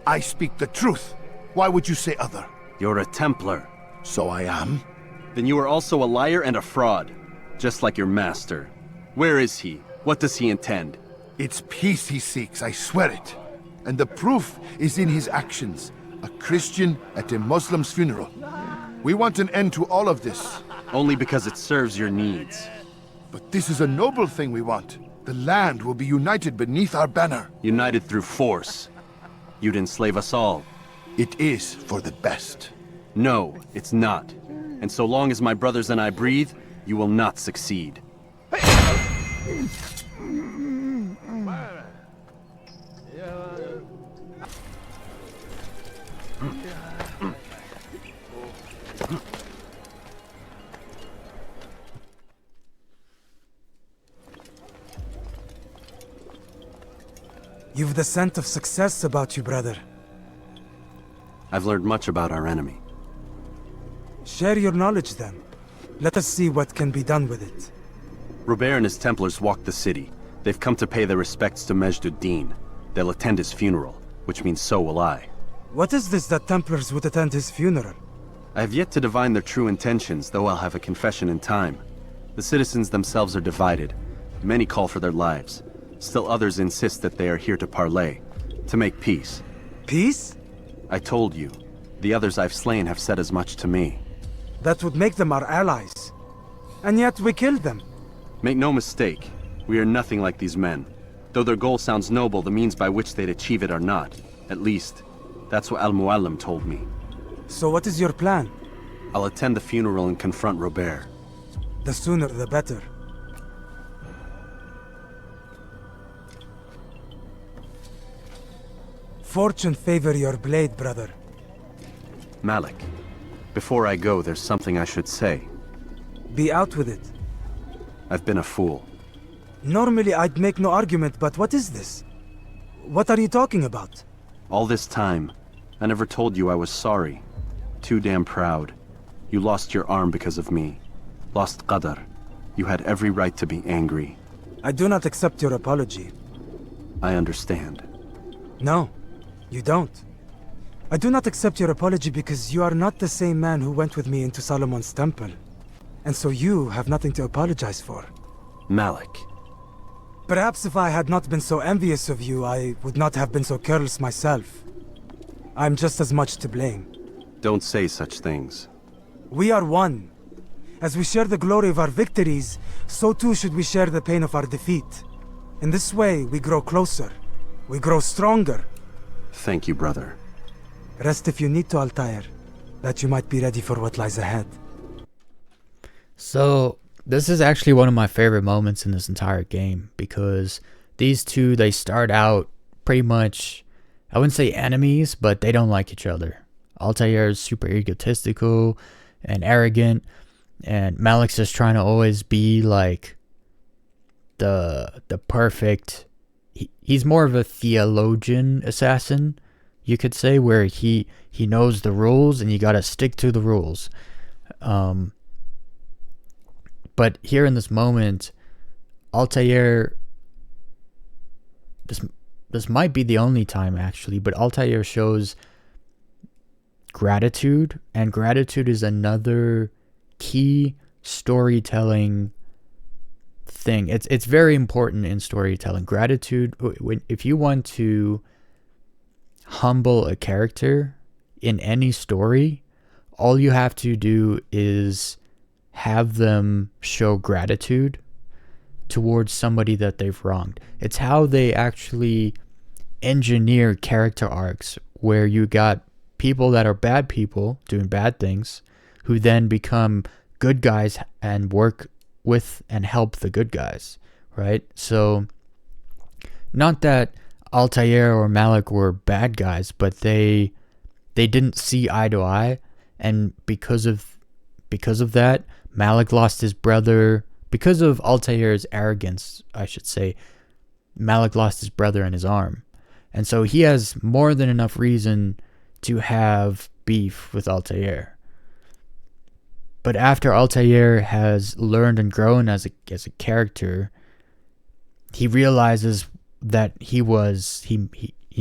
F: I speak the truth. Why would you say other?
E: You're a Templar.
F: So I am.
E: Then you are also a liar and a fraud, just like your master. Where is he? What does he intend?
F: It's peace he seeks, I swear it. And the proof is in his actions. A Christian at a Muslim's funeral. We want an end to all of this.
E: Only because it serves your needs.
F: But this is a noble thing we want. The land will be united beneath our banner.
E: United through force. You'd enslave us all.
F: It is for the best.
E: No, it's not. And so long as my brothers and I breathe, you will not succeed.
U: You've the scent of success about you, brother.
E: I've learned much about our enemy.
U: Share your knowledge then. Let us see what can be done with it.
E: Robert and his Templars walk the city. They've come to pay their respects to Majd-ud-Din. They'll attend his funeral, which means so will I.
U: What is this that Templars would attend his funeral?
E: I have yet to divine their true intentions, though I'll have a confession in time. The citizens themselves are divided. Many call for their lives. Still others insist that they are here to parley, to make peace.
U: Peace?
E: I told you. The others I've slain have said as much to me.
U: That would make them our allies. And yet we killed them.
E: Make no mistake, we are nothing like these men. Though their goal sounds noble, the means by which they'd achieve it are not. At least, that's what Al-Muallim told me.
U: So what is your plan?
E: I'll attend the funeral and confront Robert.
U: The sooner the better. Fortune favor your blade, brother.
E: Malik, before I go, there's something I should say.
U: Be out with it.
E: I've been a fool.
U: Normally I'd make no argument, but what is this? What are you talking about?
E: All this time, I never told you I was sorry. Too damn proud. You lost your arm because of me. Lost Qadar. You had every right to be angry.
U: I do not accept your apology.
E: I understand.
U: No, you don't. I do not accept your apology because you are not the same man who went with me into Solomon's temple. And so you have nothing to apologize for.
E: Malik.
U: Perhaps if I had not been so envious of you, I would not have been so careless myself. I'm just as much to blame.
E: Don't say such things.
U: We are one. As we share the glory of our victories, so too should we share the pain of our defeat. In this way, we grow closer. We grow stronger.
E: Thank you, brother.
U: Rest if you need to, Altair, that you might be ready for what lies ahead.
A: So, this is actually one of my favorite moments in this entire game, because these two, they start out pretty much, I wouldn't say enemies, but they don't like each other. Altair is super egotistical and arrogant, and Malik's just trying to always be like the perfect, he's more of a theologian assassin, you could say, where he knows the rules and you gotta stick to the rules. But here in this moment, Altair, this might be the only time actually, but Altair shows gratitude, and gratitude is another key storytelling thing. It's very important in storytelling. Gratitude, if you want to humble a character in any story, all you have to do is have them show gratitude towards somebody that they've wronged. It's how they actually engineer character arcs, where you got people that are bad people doing bad things who then become good guys and work with and help the good guys, right? So not that Altair or Malik were bad guys, but they didn't see eye to eye, and because of that, Malik lost his brother. Because of Altair's arrogance, I should say, Malik lost his brother and his arm. And so he has more than enough reason to have beef with Altair. But after Altair has learned and grown as a character, he realizes that he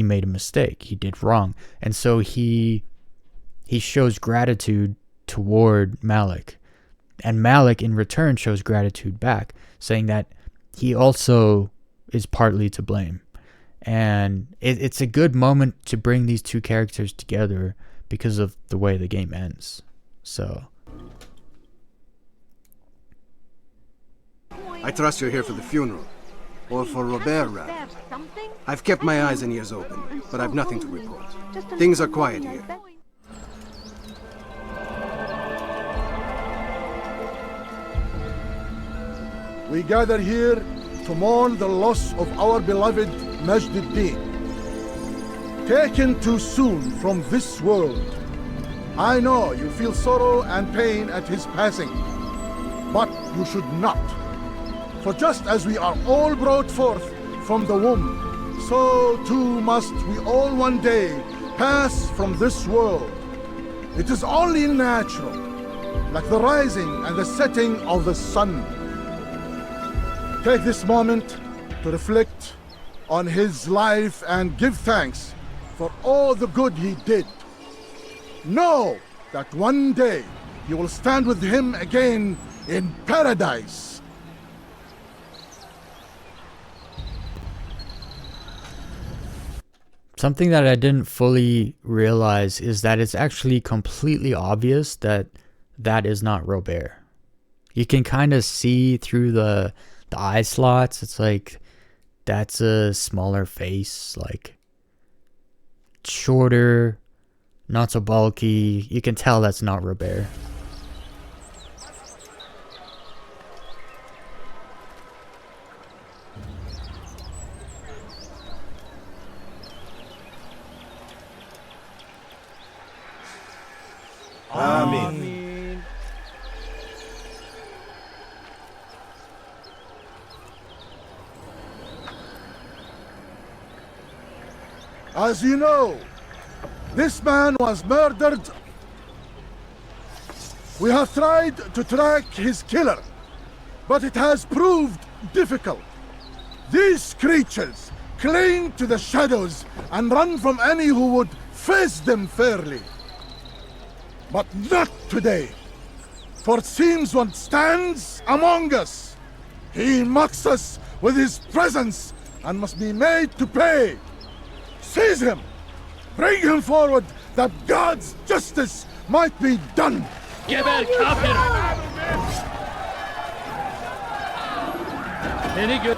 A: made a mistake. He did wrong. And so he shows gratitude toward Malik. And Malik in return shows gratitude back, saying that he also is partly to blame. And it's a good moment to bring these two characters together because of the way the game ends. So
O: I trust you're here for the funeral. Or for Robert, rather. I've kept my eyes and ears open, but I've nothing to report. Things are quiet here.
F: We gather here to mourn the loss of our beloved Majd-ad-Din. Taken too soon from this world. I know you feel sorrow and pain at his passing, but you should not. For just as we are all brought forth from the womb, so too must we all one day pass from this world. It is only natural, like the rising and the setting of the sun. Take this moment to reflect on his life and give thanks for all the good he did. Know that one day you will stand with him again in paradise.
A: Something that I didn't fully realize is that it's actually completely obvious that that is not Robert. You can kind of see through the eye slots. It's like that's a smaller face, like shorter, not so bulky. You can tell that's not Robert.
F: Amen. As you know, this man was murdered. We have tried to track his killer, but it has proved difficult. These creatures cling to the shadows and run from any who would face them fairly. But not today, for it seems one stands among us. He mocks us with his presence and must be made to pay. Seize him! Bring him forward that God's justice might be done!
H: Geber kafir! Beni gö...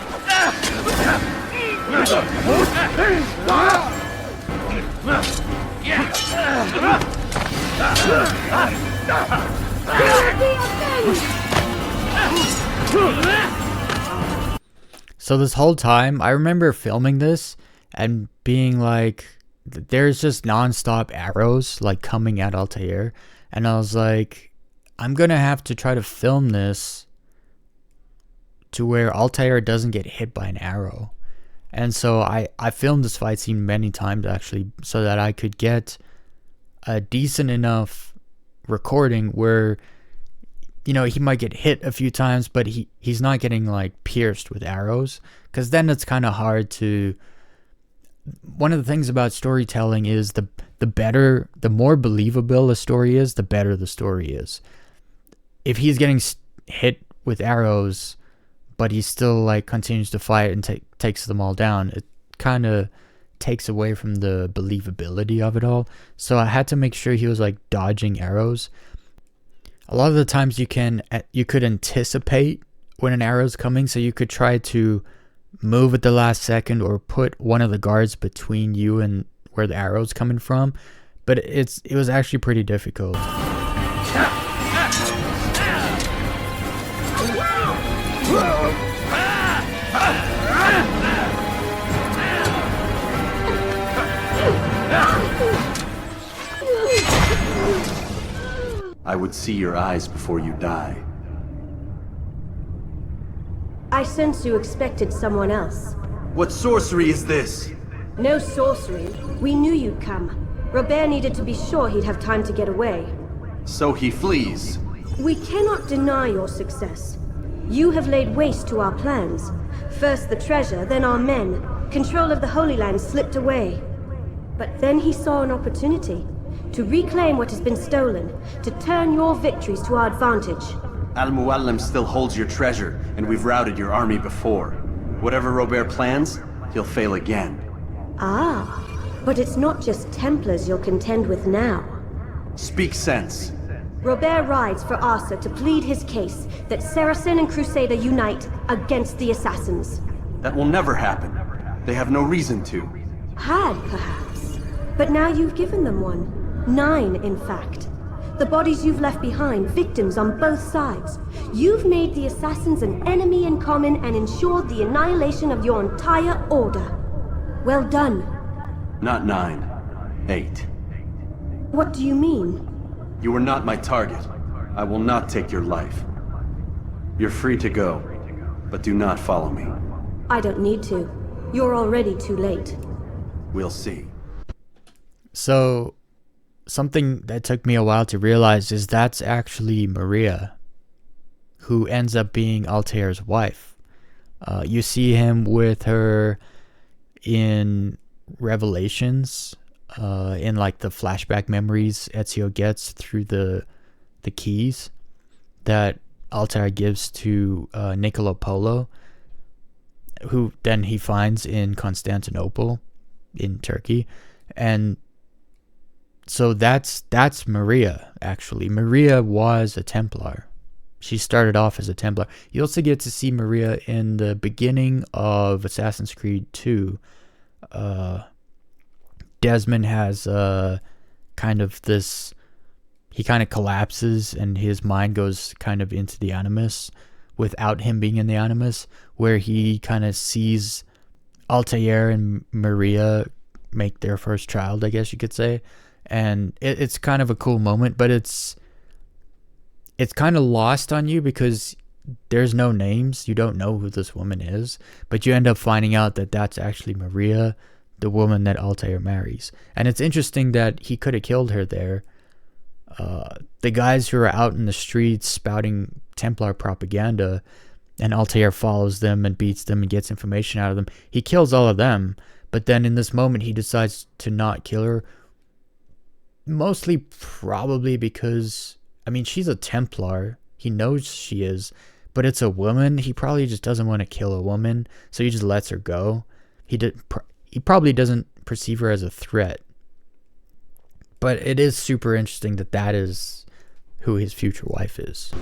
A: So this whole time, I remember filming this and being like, there's just non-stop arrows like coming at Altair, and I was like, I'm gonna have to try to film this to where Altair doesn't get hit by an arrow. And so I filmed this fight scene many times actually, so that I could get a decent enough recording where, you know, he might get hit a few times, but he's not getting like pierced with arrows, because then it's kind of hard to... One of the things about storytelling is the more believable a story is, the better the story is. If he's getting hit with arrows, but he still like continues to fight and takes them all down, it kind of takes away from the believability of it all. So I had to make sure he was like dodging arrows. A lot of the times you could anticipate when an arrow's coming, so you could try to move at the last second or put one of the guards between you and where the arrow's coming from, but it was actually pretty difficult.
E: I would see your eyes before you die.
V: I sense you expected someone else.
E: What sorcery is this?
V: No sorcery. We knew you'd come. Robert needed to be sure he'd have time to get away.
E: So he flees.
V: We cannot deny your success. You have laid waste to our plans. First the treasure, then our men. Control of the Holy Land slipped away. But then he saw an opportunity to reclaim what has been stolen, to turn your victories to our advantage.
E: Al-Muallim still holds your treasure, and we've routed your army before. Whatever Robert plans, he'll fail again.
V: Ah, but it's not just Templars you'll contend with now.
E: Speak sense.
V: Robert rides for Asa to plead his case that Saracen and Crusader unite against the Assassins.
E: That will never happen. They have no reason to.
V: Had, perhaps. But now you've given them one. 9, in fact. The bodies you've left behind, victims on both sides. You've made the Assassins an enemy in common and ensured the annihilation of your entire order. Well done.
E: Not 9. 8.
V: What do you mean?
E: You were not my target. I will not take your life. You're free to go, but do not follow me.
V: I don't need to. You're already too late.
E: We'll see.
A: So, something that took me a while to realize is that's actually Maria, who ends up being Altair's wife. You see him with her in Revelations, in like the flashback memories Ezio gets through the keys that Altair gives to Niccolo Polo, who then he finds in Constantinople. in Turkey. And so that's Maria, actually. Maria was a Templar. She started off as a Templar. You also get to see Maria in the beginning of Assassin's Creed 2. Desmond has kind of this... He kind of collapses and his mind goes kind of into the Animus without him being in the Animus, where he kind of sees Altair and Maria make their first child, I guess you could say. And it's kind of a cool moment, but it's kind of lost on you because there's no names. You don't know who this woman is, but you end up finding out that that's actually Maria, the woman that Altair marries. And it's interesting that he could have killed her there. The guys who are out in the streets spouting Templar propaganda, and Altair follows them and beats them and gets information out of them. He kills all of them, but then in this moment he decides to not kill her. Mostly probably because, I mean, she's a Templar. He knows she is, but it's a woman. He probably just doesn't want to kill a woman, so he just lets her go. He probably doesn't perceive her as a threat. But it is super interesting that that is who his future wife is.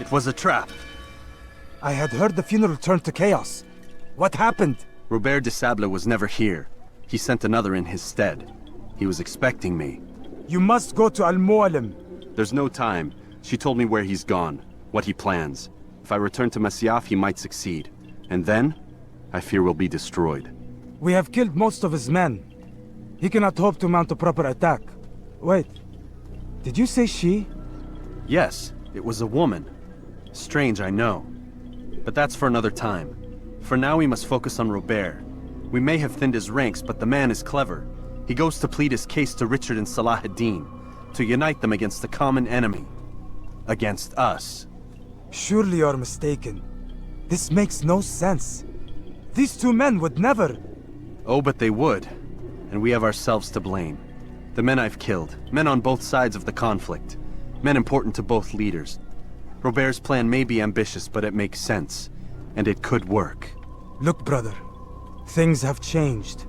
E: It was a trap.
U: I had heard the funeral turned to chaos. What happened?
E: Robert de Sable was never here. He sent another in his stead. He was expecting me.
U: You must go to Al-Mualim.
E: There's no time. She told me where he's gone, what he plans. If I return to Masyaf, he might succeed. And then, I fear we'll be destroyed.
U: We have killed most of his men. He cannot hope to mount a proper attack. Wait, did you say she?
E: Yes, it was a woman. Strange, I know. But that's for another time. For now, we must focus on Robert. We may have thinned his ranks, but the man is clever. He goes to plead his case to Richard and Salah ad-Din, to unite them against the common enemy. Against us.
U: Surely you're mistaken. This makes no sense. These two men would never...
E: Oh, but they would. And we have ourselves to blame. The men I've killed, men on both sides of the conflict. Men important to both leaders. Robert's plan may be ambitious, but it makes sense. And it could work.
U: Look, brother. Things have changed.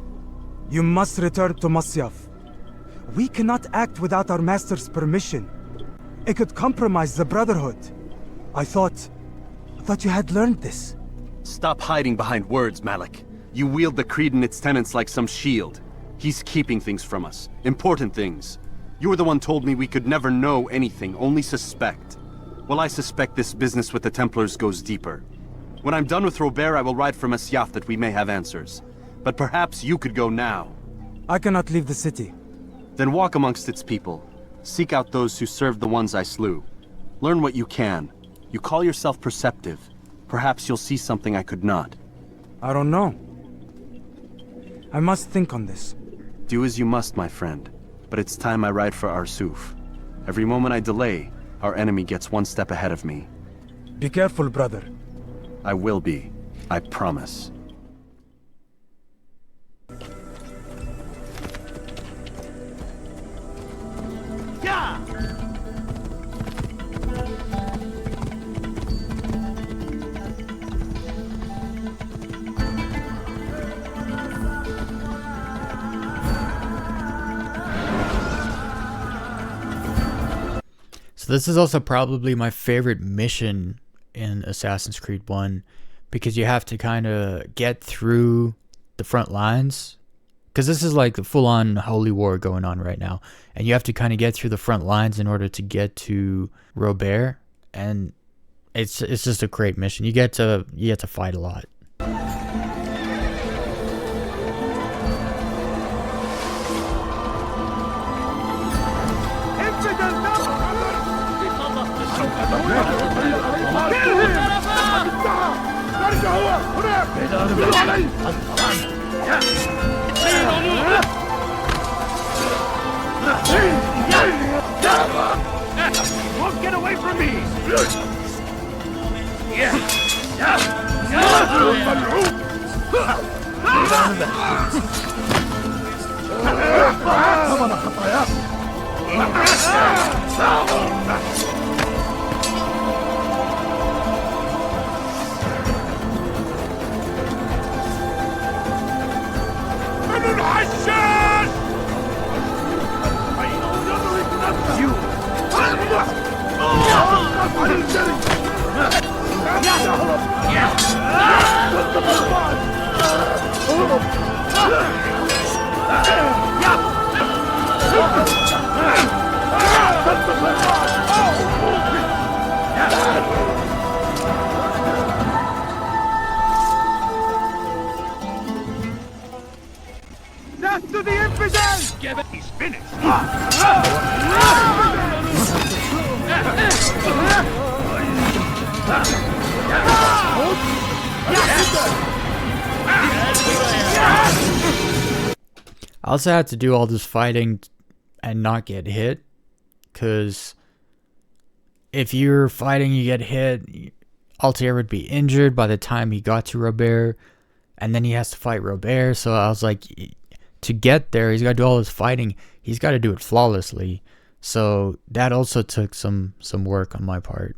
U: You must return to Masyaf. We cannot act without our master's permission. It could compromise the Brotherhood. I thought you had learned this.
E: Stop hiding behind words, Malik. You wield the creed and its tenets like some shield. He's keeping things from us. Important things. You were the one told me we could never know anything, only suspect. Well, I suspect this business with the Templars goes deeper. When I'm done with Robert, I will ride for Masyaf that we may have answers. But perhaps you could go now.
U: I cannot leave the city.
E: Then walk amongst its people. Seek out those who served the ones I slew. Learn what you can. You call yourself perceptive. Perhaps you'll see something I could not.
U: I don't know. I must think on this.
E: Do as you must, my friend. But it's time I ride for Arsuf. Every moment I delay, our enemy gets one step ahead of me.
U: Be careful, brother.
E: I will be. I promise.
B: Yeah!
A: So this is also probably my favorite mission in Assassin's Creed 1, because you have to kind of get through the front lines, because this is like the full-on holy war going on right now, and you have to kind of get through the front lines in order to get to Robert, and it's just a great mission. You get to fight a lot.
B: Won't get away from me!
A: I also had to do all this fighting and not get hit, because if you're fighting, you get hit, Altair would be injured by the time he got to Robert, and then he has to fight Robert. So I was like, to get there, he's got to do all this fighting. He's got to do it flawlessly. So that also took some work on my part.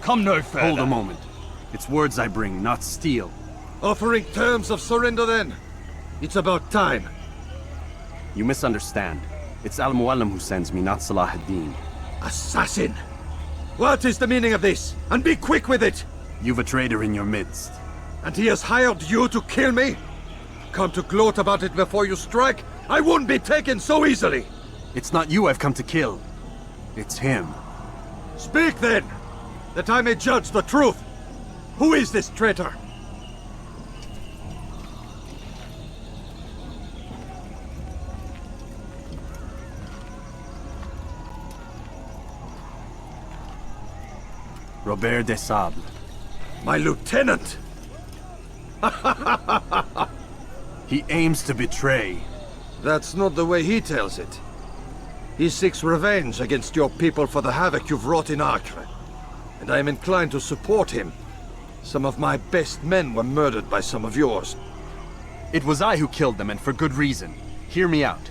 E: Come no further. Hold a moment. It's words I bring, not steel.
J: Offering terms of surrender then. It's about time.
E: You misunderstand. It's Al-Mualim who sends me, not Salah ad-Din.
J: Assassin! What is the meaning of this? And be quick with it!
E: You've a traitor in your midst.
J: And he has hired you to kill me? Come to gloat about it before you strike? I wouldn't be taken so easily!
E: It's not you I've come to kill. It's him.
J: Speak then! That I may judge the truth! Who is this traitor?
E: Robert de Sable.
J: My lieutenant!
E: He aims to betray.
J: That's not the way he tells it. He seeks revenge against your people for the havoc you've wrought in Acre. And I am inclined to support him. Some of my best men were murdered by some of yours.
E: It was I who killed them, and for good reason. Hear me out.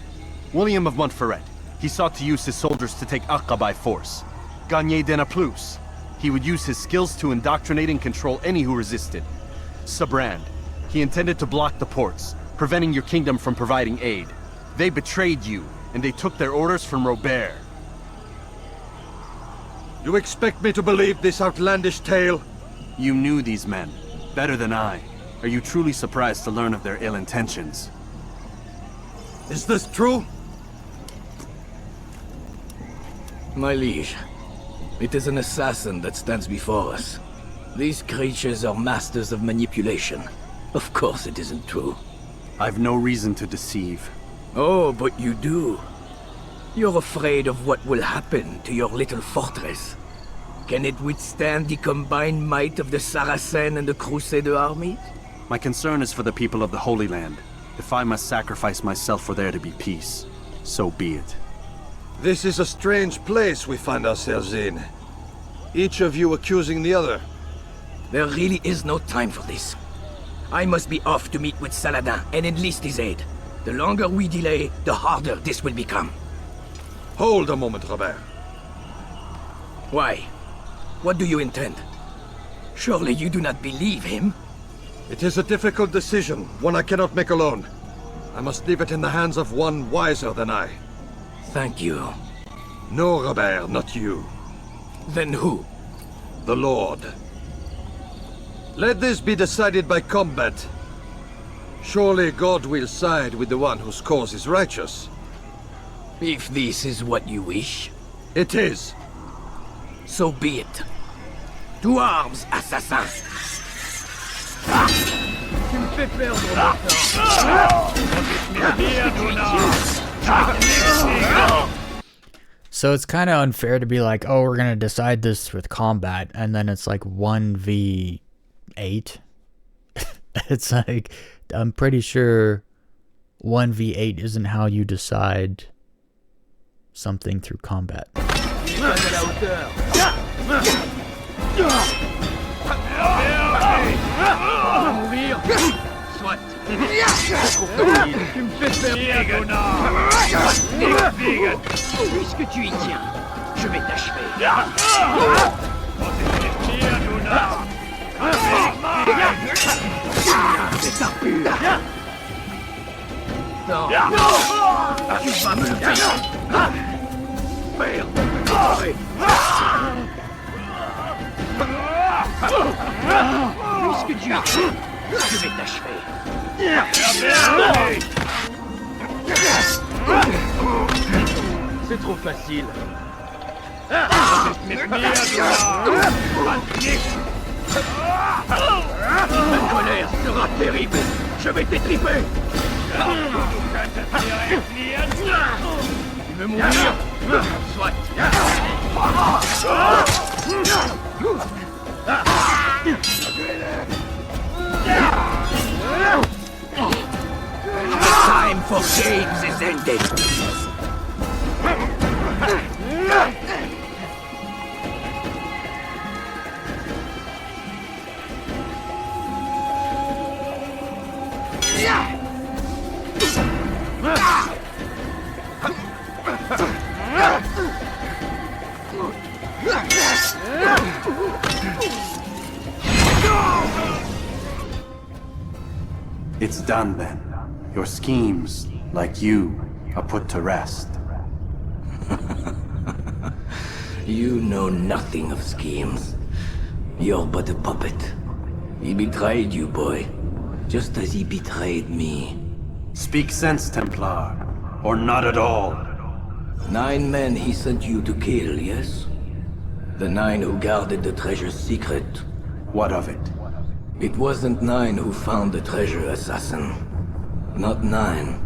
E: William of Montferrat. He sought to use his soldiers to take Acre by force. Gagné de Naplouse. He would use his skills to indoctrinate and control any who resisted. Sabrand. He intended to block the ports, preventing your kingdom from providing aid. They betrayed you, and they took their orders from Robert.
J: You expect me to believe this outlandish tale?
E: You knew these men, better than I. Are you truly surprised to learn of their ill intentions?
J: Is this true?
C: My liege, it is an assassin that stands before us. These creatures are masters of manipulation. Of course it isn't true.
E: I've no reason to deceive.
C: Oh, but you do. You're afraid of what will happen to your little fortress. Can it withstand the combined might of the Saracen and the Crusader armies?
E: My concern is for the people of the Holy Land. If I must sacrifice myself for there to be peace, so be it.
J: This is a strange place we find ourselves in. Each of you accusing the other.
C: There really is no time for this. I must be off to meet with Saladin and enlist his aid. The longer we delay, the harder this will become.
J: Hold a moment, Robert.
C: Why? What do you intend? Surely you do not believe him?
J: It is a difficult decision, one I cannot make alone. I must leave it in the hands of one wiser than I.
C: Thank you.
J: No, Robert, not you.
C: Then who?
J: The Lord. Let this be decided by combat. Surely God will side with the one whose cause is righteous.
C: If this is what you wish.
J: It is.
C: So be it. To arms, assassin! Tu me fais perdre mon temps.
A: So it's kind of unfair to be like, oh, we're gonna decide this with combat, and then it's like 1v8. It's like, I'm pretty sure 1v8 isn't how you decide something through combat.
C: Soit. Tu me fais perdre. Puisque tu y tiens, je vais t'achever. C'est ça pur. Non. Tu vas me le payer. Merde. Puisque tu y tiens, je vais t'achever. C'est trop facile. Ma colère sera terrible. Je vais t'étriper. Tu veux mourir? Soit. Time for games is ended.
E: It's done then. Your schemes, like you, are put to rest.
C: You know nothing of schemes. You're but a puppet. He betrayed you, boy. Just as he betrayed me.
E: Speak sense, Templar. Or not at all.
C: 9 men he sent you to kill, yes? The 9 who guarded the treasure's secret.
E: What of it?
C: It wasn't 9 who found the treasure, assassin. Not 9,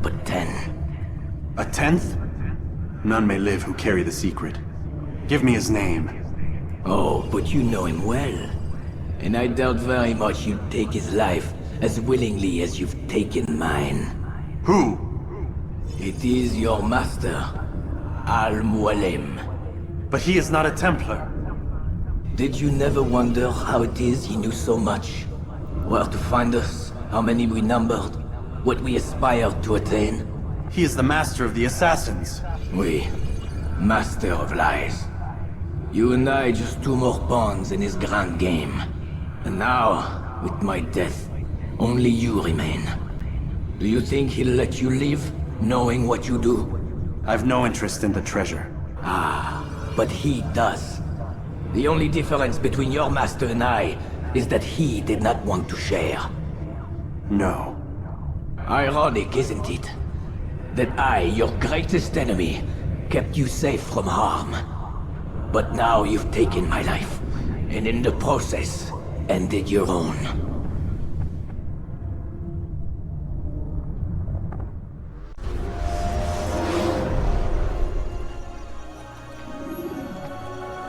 C: but 10.
E: A 10th? None may live who carry the secret. Give me his name.
C: Oh, but you know him well. And I doubt very much you'd take his life as willingly as you've taken mine.
E: Who?
C: It is your master, Al-Mualim.
E: But he is not a Templar.
C: Did you never wonder how it is he knew so much? Where to find us, how many we numbered, what we aspired to attain?
E: He is the master of the assassins.
C: Oui, master of lies. You and I just 2 more pawns in his grand game. And now, with my death, only you remain. Do you think he'll let you live, knowing what you do?
E: I've no interest in the treasure.
C: Ah, but he does. The only difference between your master and I is that he did not want to share.
E: No.
C: Ironic, isn't it? That I, your greatest enemy, kept you safe from harm. But now you've taken my life, and in the process, ended your own.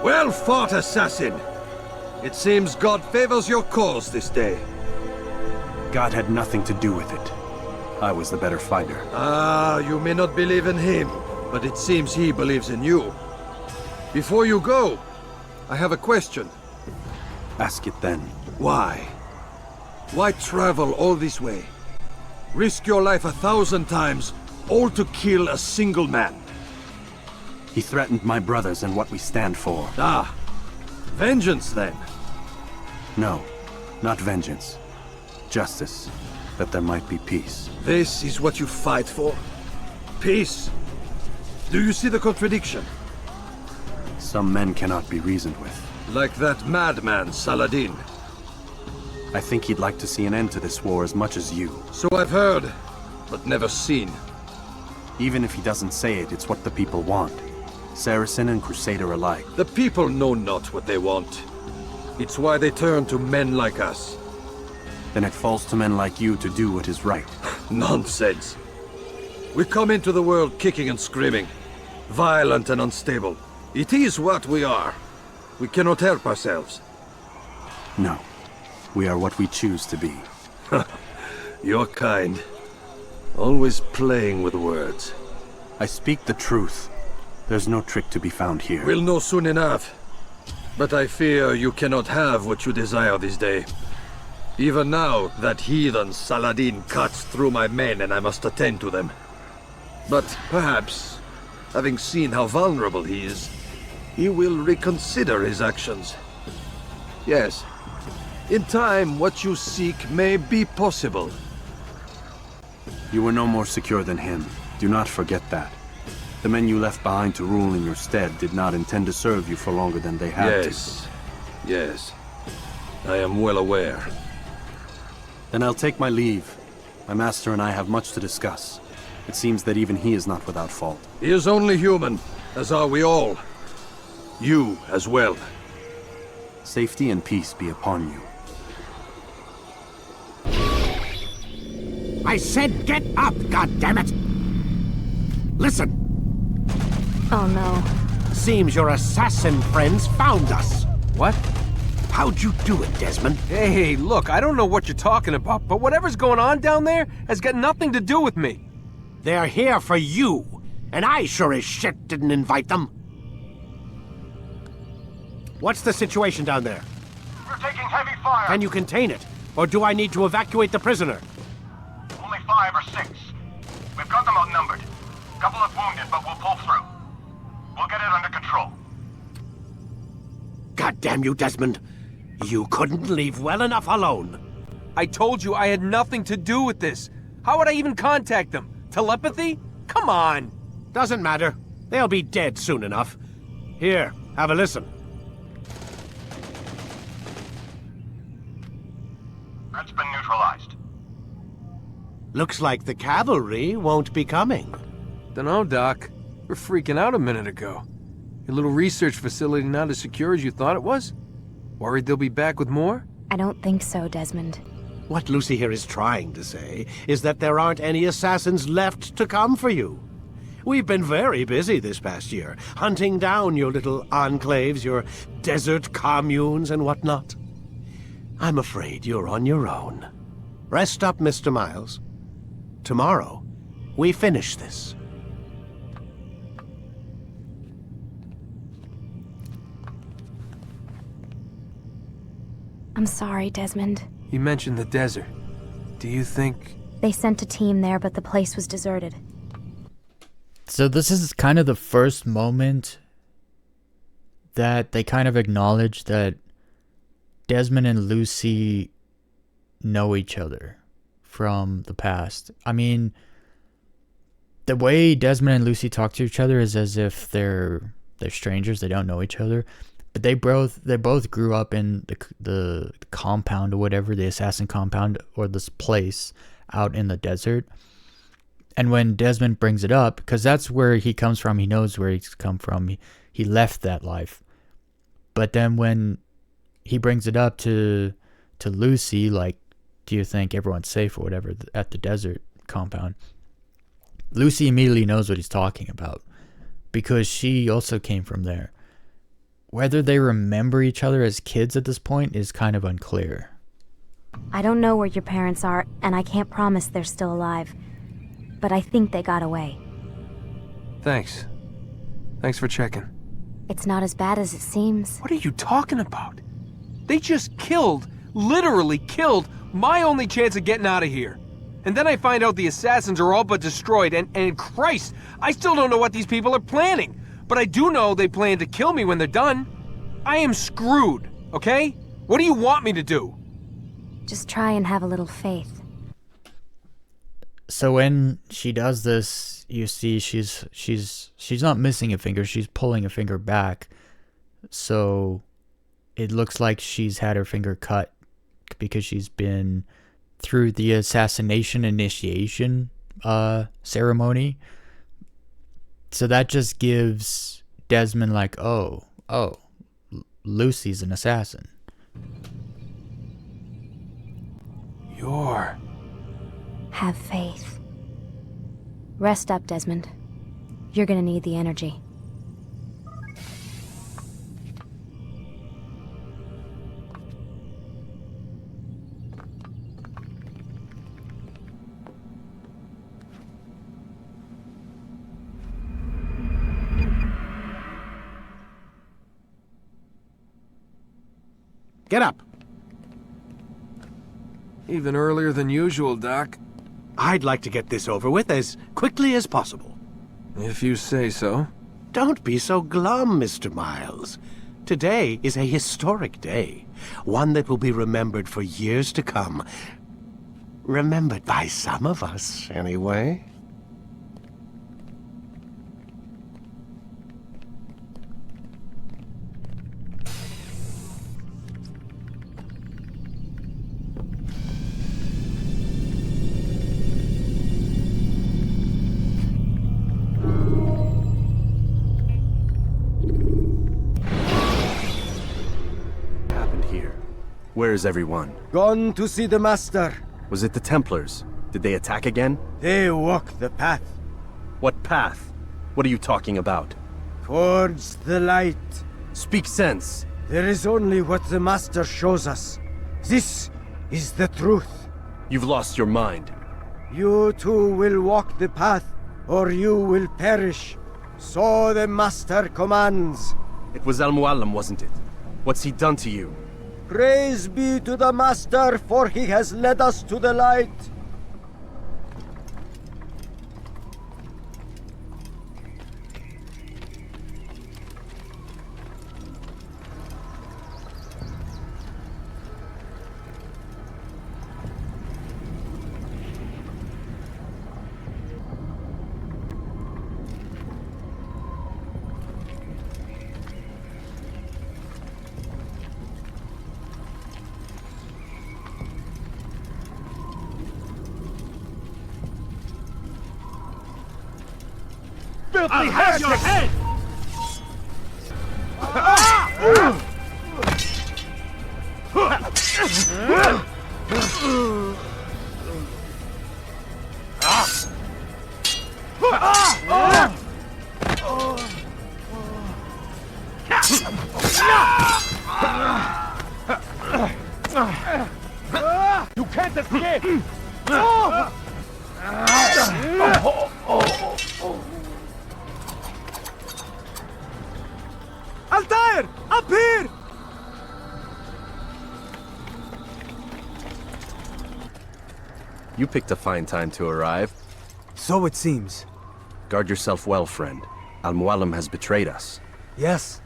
J: Well fought, assassin! It seems God favors your cause this day.
E: God had nothing to do with it. I was the better fighter.
J: Ah, you may not believe in him, but it seems he believes in you. Before you go, I have a question.
E: Ask it then.
J: Why? Why travel all this way? Risk your life 1,000 times, all to kill a single man.
E: He threatened my brothers and what we stand for.
J: Ah, vengeance then?
E: No, not vengeance. Justice, that there might be peace.
J: This is what you fight for? Peace? Do you see the contradiction?
E: Some men cannot be reasoned with.
J: Like that madman, Saladin.
E: I think he'd like to see an end to this war as much as you.
J: So I've heard, but never seen.
E: Even if he doesn't say it, it's what the people want. Saracen and Crusader alike.
J: The people know not what they want. It's why they turn to men like us.
E: then it falls to men like you to do what is right.
Q: Nonsense. We come into the world kicking and screaming, violent and unstable. It is what we are. We cannot help ourselves.
E: No. We are what we choose to be.
Q: You're kind. Always playing with words.
E: I speak the truth. There's no trick to be found here.
Q: We'll know soon enough. But I fear you cannot have what you desire this day. Even now, that heathen Saladin cuts through my men and I must attend to them. But perhaps, having seen how vulnerable he is, he will reconsider his actions. Yes, in time, what you seek may be possible.
E: You were no more secure than him. Do not forget that. The men you left behind to rule in your stead did not intend to serve you for longer than they had to.
Q: Yes. I am well aware.
E: Then I'll take my leave. My master and I have much to discuss. It seems that even he is not without fault.
Q: He is only human, as are we all. You as well.
E: Safety and peace be upon you.
P: I said get up, goddammit! Listen!
S: Oh no.
P: Seems your assassin friends found us.
R: What?
P: How'd you do it, Desmond?
R: Hey, look, I don't know what you're talking about, but whatever's going on down there has got nothing to do with me.
P: They're here for you, and I sure as shit didn't invite them. What's the situation down there?
T: We're taking heavy fire.
P: Can you contain it? Or do I need to evacuate the prisoner?
T: Only 5 or 6. We've got them outnumbered. Couple of wounded, but we'll pull through. We'll get it under control.
P: God damn you, Desmond. You couldn't leave well enough alone.
R: I told you I had nothing to do with this. How would I even contact them? Telepathy? Come on.
P: Doesn't matter. They'll be dead soon enough. Here, have a listen.
T: That's been neutralized.
P: Looks like the cavalry won't be coming.
R: Dunno, Doc. We're freaking out a minute ago. Your little research facility not as secure as you thought it was? Worried they'll be back with more?
S: I don't think so, Desmond.
P: What Lucy here is trying to say is that there aren't any assassins left to come for you. We've been very busy this past year, hunting down your little enclaves, your desert communes and whatnot. I'm afraid you're on your own. Rest up, Mr. Miles. Tomorrow, we finish this.
S: I'm sorry, Desmond.
R: You mentioned the desert. Do you think...
S: They sent a team there, but the place was deserted.
A: So this is kind of the first moment that they kind of acknowledge that Desmond and Lucy know each other from the past. I mean, the way Desmond and Lucy talk to each other is as if they're strangers. They don't know each other. But they both grew up in the compound or whatever, the assassin compound or this place out in the desert. And when Desmond brings it up, because that's where he comes from, he knows where he's come from. He left that life. But then when he brings it up to Lucy, like, do you think everyone's safe or whatever at the desert compound? Lucy immediately knows what he's talking about because she also came from there. Whether they remember each other as kids at this point is kind of unclear.
S: I don't know where your parents are, and I can't promise they're still alive. But I think they got away.
R: Thanks. Thanks for checking.
S: It's not as bad as it seems.
R: What are you talking about? They just literally killed, my only chance of getting out of here. And then I find out the assassins are all but destroyed, and Christ, I still don't know what these people are planning. But I do know they plan to kill me when they're done. I am screwed, okay? What do you want me to do?
S: Just try and have a little faith.
A: So when she does this, you see she's not missing a finger, she's pulling a finger back. So it looks like she's had her finger cut because she's been through the assassination initiation ceremony. So that just gives Desmond like, oh, Lucy's an assassin.
S: Have faith. Rest up, Desmond. You're gonna need the energy.
P: Get up.
R: Even earlier than usual, Doc.
P: I'd like to get this over with as quickly as possible.
R: If you say so.
P: Don't be so glum, Mr. Miles. Today is a historic day. One that will be remembered for years to come. Remembered by some of us, anyway.
E: Where is everyone?
K: Gone to see the Master.
E: Was it the Templars? Did they attack again?
K: They walk the path.
E: What path? What are you talking about?
K: Towards the light.
E: Speak sense.
K: There is only what the Master shows us. This is the truth.
E: You've lost your mind.
K: You too will walk the path, or you will perish. So the Master commands.
E: It was Al-Mualim, wasn't it? What's he done to you?
K: Praise be to the Master, for he has led us to the light.
B: I'll have your head! You can't escape!
U: Altair! Up here!
E: You picked a fine time to arrive.
U: So it seems.
E: Guard yourself well, friend. Al-Mualim has betrayed us.
U: Yes.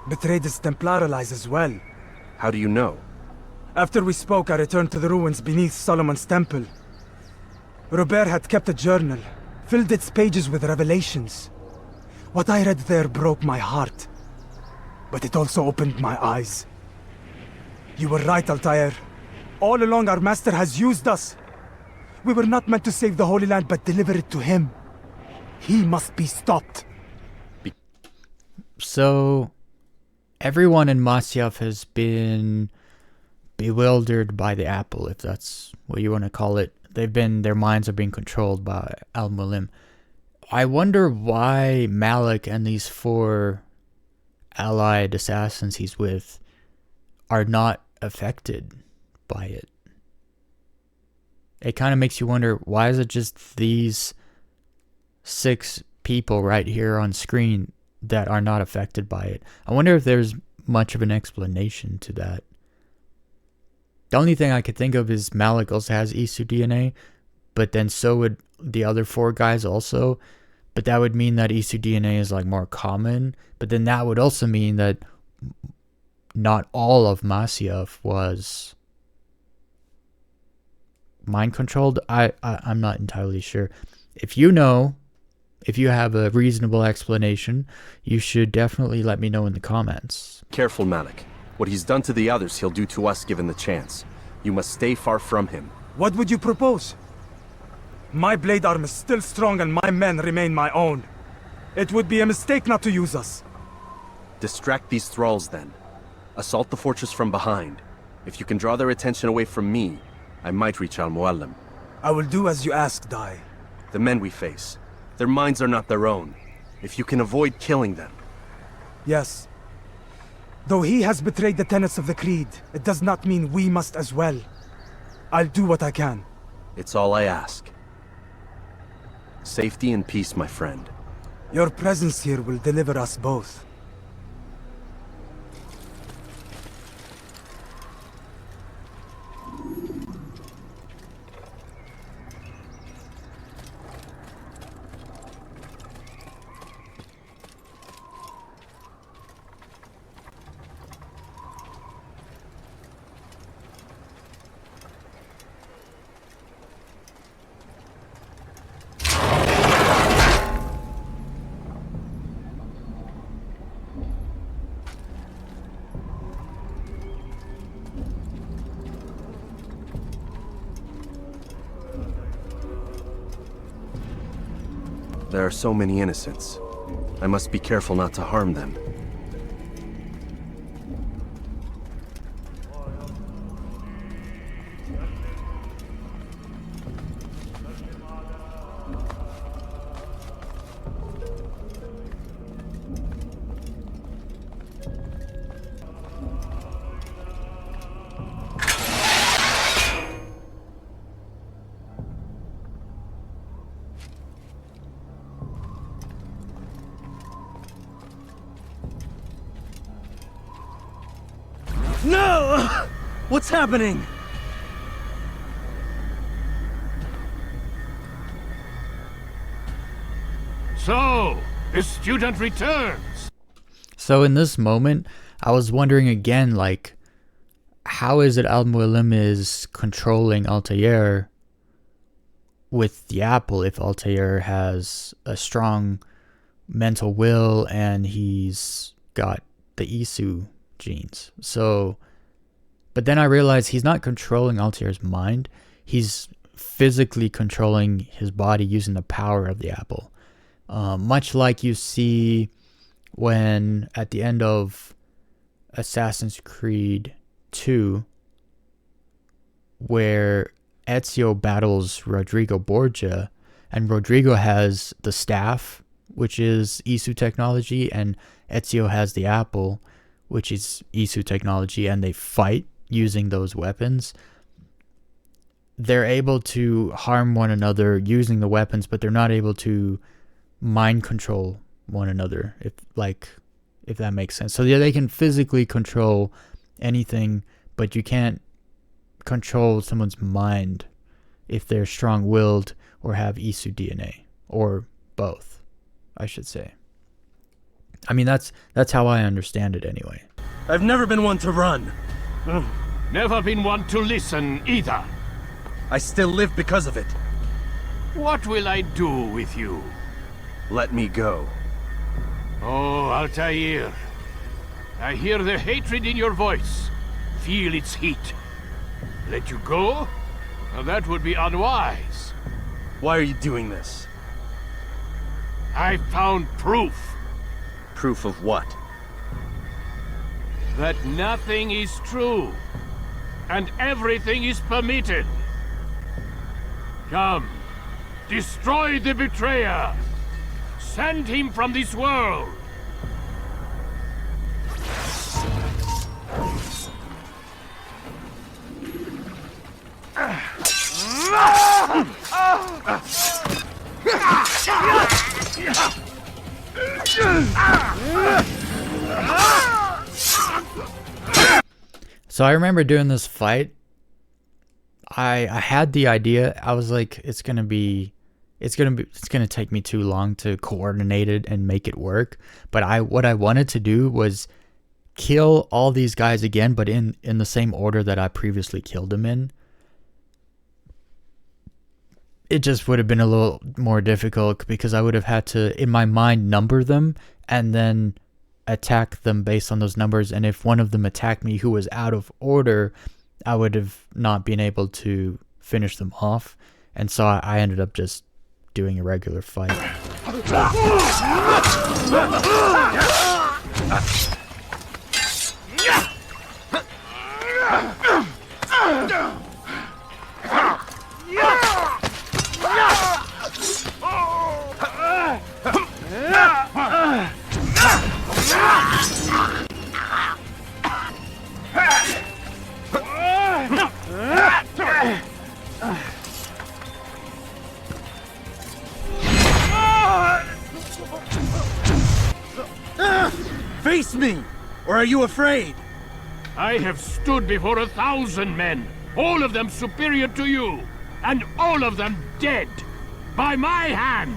U: Betrayed his Templar allies as well.
E: How do you know?
U: After we spoke, I returned to the ruins beneath Solomon's temple. Robert had kept a journal, filled its pages with revelations. What I read there broke my heart. But it also opened my eyes. You were right, Altair. All along our master has used us. We were not meant to save the Holy Land, but deliver it to him. He must be stopped.
A: So, everyone in Masyaf has been bewildered by the apple, if that's what you want to call it. Their minds are being controlled by Al-Mualim. I wonder why Malik and these 4 allied assassins he's with are not affected by it. It kind of makes you wonder, why is it just these 6 people right here on screen that are not affected by it? I wonder if there's much of an explanation to that. The only thing I could think of is Malik also has Isu DNA, but then so would the other 4 guys also. But that would mean that Isu DNA is like more common. But then that would also mean that not all of Masyaf was mind controlled. I'm not entirely sure. If you know, if you have a reasonable explanation, you should definitely let me know in the comments.
E: Careful, Malik. What he's done to the others, he'll do to us given the chance. You must stay far from him.
U: What would you propose? My blade arm is still strong and my men remain my own. It would be a mistake not to use us.
E: Distract these thralls then. Assault the fortress from behind. If you can draw their attention away from me, I might reach Al-Mualim.
U: I will do as you ask, Dai.
E: The men we face, their minds are not their own. If you can avoid killing them.
U: Yes. Though he has betrayed the tenets of the Creed, it does not mean we must as well. I'll do what I can.
E: It's all I ask. Safety and peace, my friend.
U: Your presence here will deliver us both.
E: There are so many innocents. I must be careful not to harm them.
K: No! What's happening?
D: So, the student returns.
A: So in this moment, I was wondering again, like, how is it Al-Mualim is controlling Altair with the apple if Altair has a strong mental will and he's got the Isu genes? So, but then I realized he's not controlling Altair's mind. He's physically controlling his body using the power of the apple. Much like you see when at the end of Assassin's Creed 2, where Ezio battles Rodrigo Borgia, and Rodrigo has the staff, which is Isu technology, and Ezio has the apple, which is Isu technology, and they fight using those weapons. They're able to harm one another using the weapons, but they're not able to mind control one another, if that makes sense. So yeah, they can physically control anything, but you can't control someone's mind if they're strong-willed or have Isu DNA, or both, I should say. I mean, that's how I understand it anyway.
K: I've never been one to run.
D: Never been one to listen either.
K: I still live because of it.
D: What will I do with you?
E: Let me go.
D: Oh, Altair. I hear the hatred in your voice. Feel its heat. Let you go? Well, that would be unwise.
K: Why are you doing this?
D: I found proof.
E: Proof of what?
D: That nothing is true. And everything is permitted. Come. Destroy the betrayer. Send him from this world.
A: So I remember doing this fight. I had the idea. I was like, it's gonna take me too long to coordinate it and make it work. But what I wanted to do was kill all these guys again, but in the same order that I previously killed them in. It just would have been a little more difficult because I would have had to, in my mind, number them and then attack them based on those numbers. And if one of them attacked me who was out of order, I would have not been able to finish them off. And so I ended up just doing a regular fight.
G: are you afraid?
D: I have stood before 1,000 men, all of them superior to you, and all of them dead, by my hand.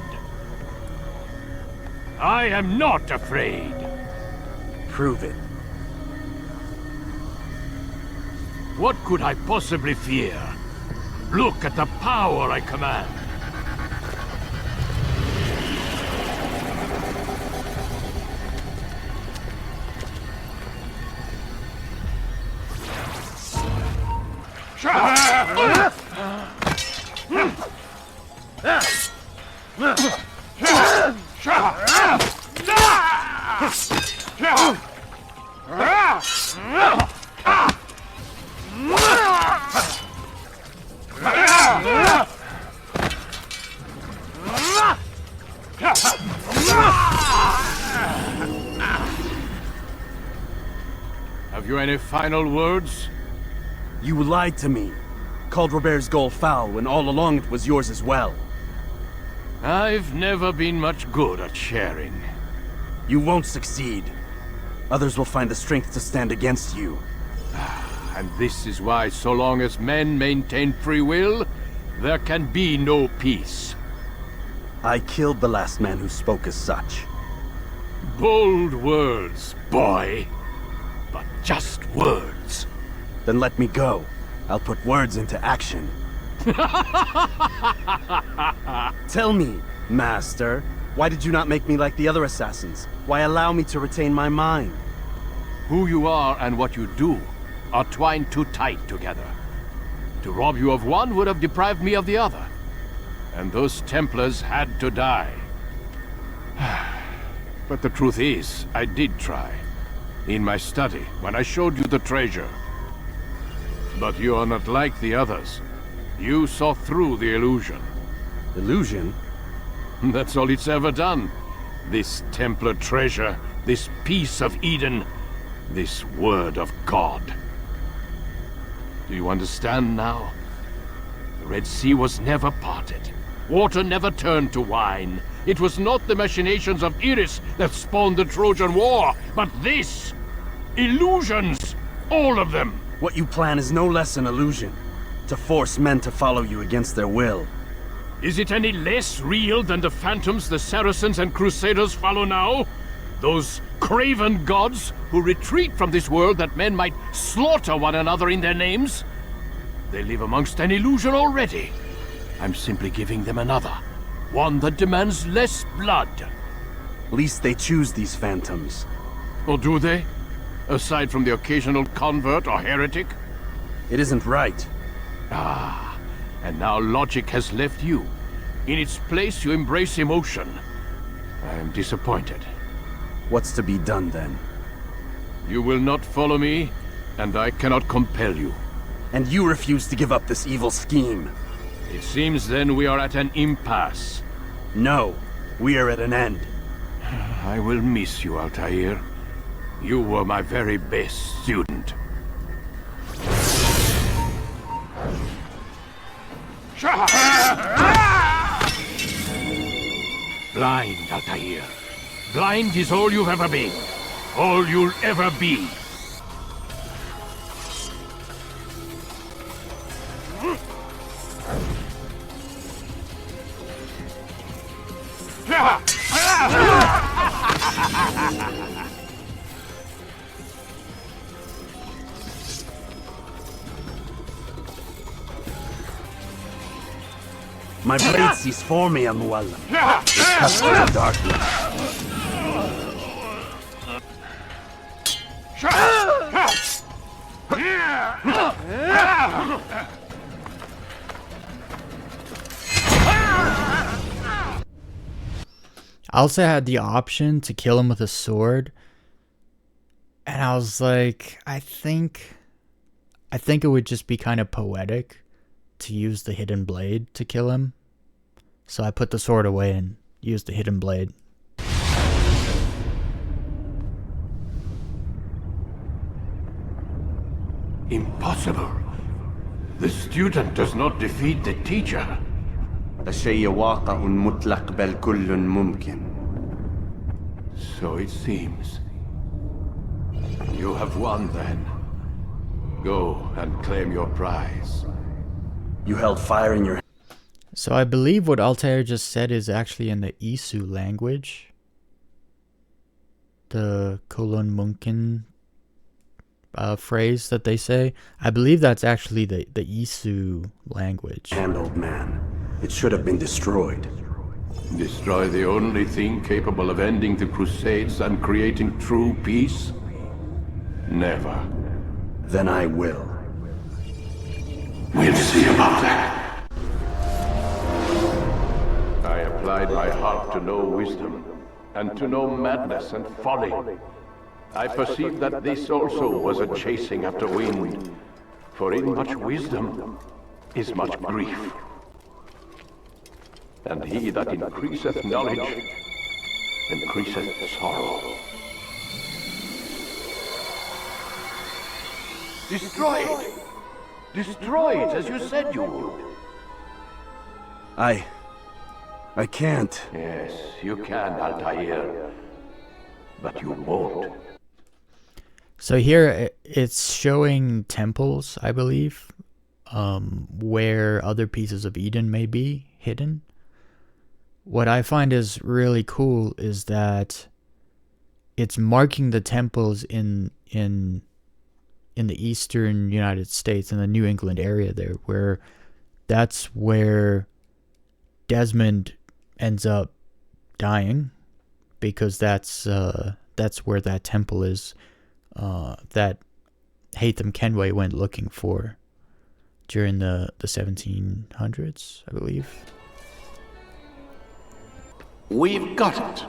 D: I am not afraid.
E: Prove it.
D: What could I possibly fear? Look at the power I command. Have you any final words?
E: You lied to me. Called Robert's goal foul when all along it was yours as well.
D: I've never been much good at sharing.
E: You won't succeed. Others will find the strength to stand against you.
D: And this is why, so long as men maintain free will, there can be no peace.
E: I killed the last man who spoke as such.
D: Bold words, boy. But just words.
E: Then let me go. I'll put words into action. Tell me, Master, why did you not make me like the other assassins? Why allow me to retain my mind?
D: Who you are and what you do are twined too tight together. To rob you of one would have deprived me of the other. And those Templars had to die. But the truth is, I did try. In my study, when I showed you the treasure. But you are not like the others. You saw through the illusion.
E: Illusion?
D: That's all it's ever done. This Templar treasure, this piece of Eden, this word of God. Do you understand now? The Red Sea was never parted. Water never turned to wine. It was not the machinations of Iris that spawned the Trojan War, but this! Illusions! All of them!
E: What you plan is no less an illusion. To force men to follow you against their will.
D: Is it any less real than the phantoms the Saracens and Crusaders follow now? Those craven gods who retreat from this world that men might slaughter one another in their names? They live amongst an illusion already. I'm simply giving them another. One that demands less blood.
E: Least they choose these phantoms.
D: Or do they? Aside from the occasional convert or heretic?
E: It isn't right.
D: Ah, and now logic has left you. In its place, you embrace emotion. I am disappointed.
E: What's to be done, then?
D: You will not follow me, and I cannot compel you.
E: And you refuse to give up this evil scheme.
D: It seems then we are at an impasse.
E: No, we are at an end.
D: I will miss you, Altair. You were my very best student. Blind, Altair. Blind is all you've ever been. All you'll ever be.
E: My blade cease for me, Muallim. Cut through the darkness.
A: I also had the option to kill him with a sword, and I was like, I think it would just be kind of poetic to use the hidden blade to kill him. So I put the sword away and used the hidden blade.
D: Impossible. The student does not defeat the teacher.
E: الشيء واقع مطلق بل كل ممكن.
D: So it seems. You have won then. Go and claim your prize.
E: You held fire in your...
A: So I believe what Altair just said is actually in the Isu language. The Kolon Munkin phrase that they say. I believe that's actually the Isu language.
E: Handled man. It should have been destroyed.
D: Destroy the only thing capable of ending the Crusades and creating true peace? Never.
E: Then I will.
D: We'll see about that. I applied my heart to know wisdom, and to know madness and folly. I perceived that this also was a chasing after wind, for in much wisdom is much grief. And he that increaseth knowledge, increaseth sorrow. Destroy it! Destroy it, as you said you would.
E: I can't.
D: Yes, you can, Altair. But you won't.
A: So here it's showing temples, I believe, where other pieces of Eden may be hidden. What I find is really cool is that it's marking the temples in the eastern United States, in the New England area there, where that's where Desmond ends up dying, because that's where that temple is that Hatham Kenway went looking for during the 1700s, I believe.
D: We've got it.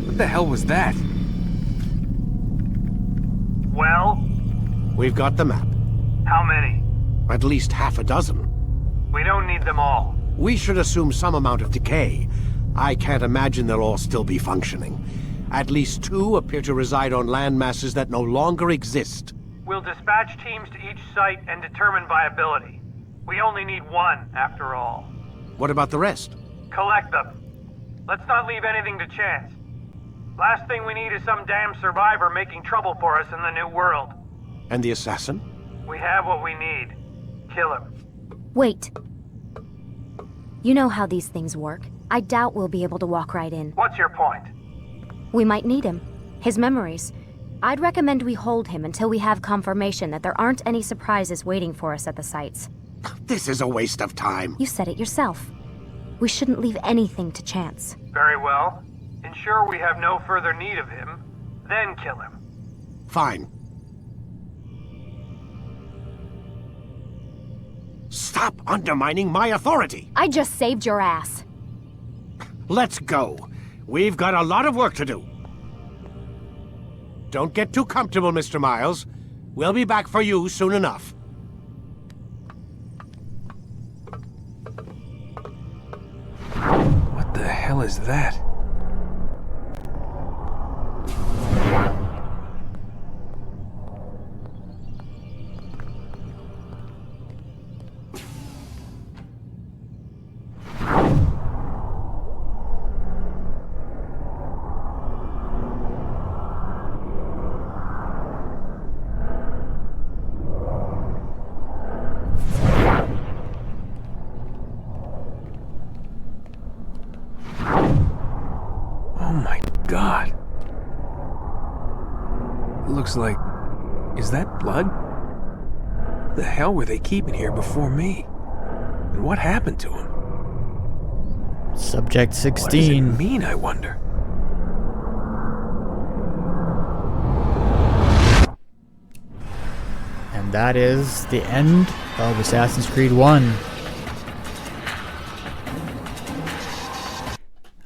R: What the hell was that?
P: Well? We've got the map.
G: How many?
P: At least half a dozen.
G: We don't need them all.
P: We should assume some amount of decay. I can't imagine they'll all still be functioning. At least 2 appear to reside on land masses that no longer exist.
G: We'll dispatch teams to each site and determine viability. We only need 1, after all.
P: What about the rest?
G: Collect them. Let's not leave anything to chance. Last thing we need is some damn survivor making trouble for us in the new world.
P: And the assassin?
G: We have what we need. Kill him.
S: Wait. You know how these things work. I doubt we'll be able to walk right in.
G: What's your point?
S: We might need him. His memories. I'd recommend we hold him until we have confirmation that there aren't any surprises waiting for us at the sites.
P: This is a waste of time.
S: You said it yourself. We shouldn't leave anything to chance.
G: Very well. Ensure we have no further need of him, then kill him.
P: Fine. Stop undermining my authority!
S: I just saved your ass.
P: Let's go. We've got a lot of work to do. Don't get too comfortable, Mr. Miles. We'll be back for you soon enough.
R: What the hell is that? Looks like... Is that blood? What the hell were they keeping here before me? And what happened to him?
A: Subject 16.
R: What does it mean, I wonder?
A: And that is the end of Assassin's Creed 1.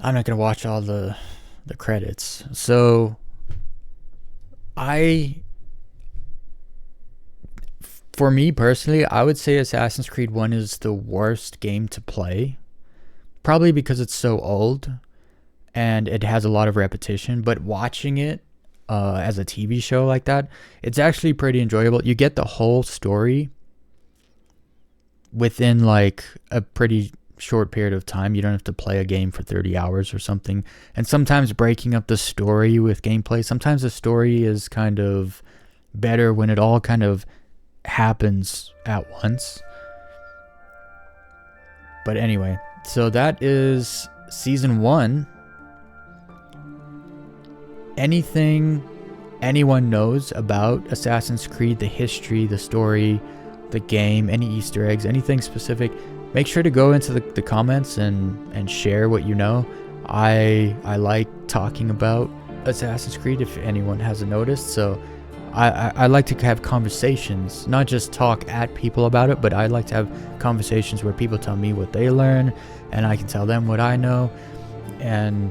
A: I'm not gonna watch all the credits. So for me personally, I would say Assassin's Creed 1 is the worst game to play. Probably because it's so old and it has a lot of repetition, but watching it as a TV show like that, it's actually pretty enjoyable. You get the whole story within like a pretty short period of time. You don't have to play a game for 30 hours or something. And sometimes breaking up the story with gameplay, sometimes the story is kind of better when it all kind of happens at once. But anyway, so that is season 1. Anything anyone knows about Assassin's Creed, the history, the story, the game, any Easter eggs, anything specific, make sure to go into the comments and share what you know. I like talking about Assassin's Creed, if anyone hasn't noticed, so I like to have conversations, not just talk at people about it, but I like to have conversations where people tell me what they learn, and I can tell them what I know. And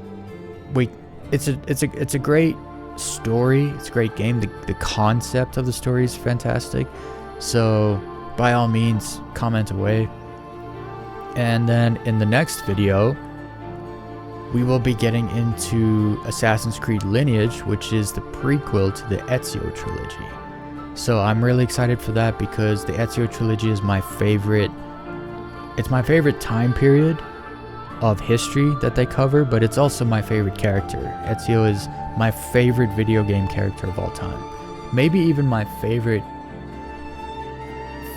A: it's a great story. It's a great game. The concept of the story is fantastic. So by all means, comment away. And then in the next video, we will be getting into Assassin's Creed Lineage, which is the prequel to the Ezio trilogy. So I'm really excited for that because the Ezio trilogy is my favorite. It's my favorite time period of history that they cover, but it's also my favorite character. Ezio is my favorite video game character of all time. Maybe even my favorite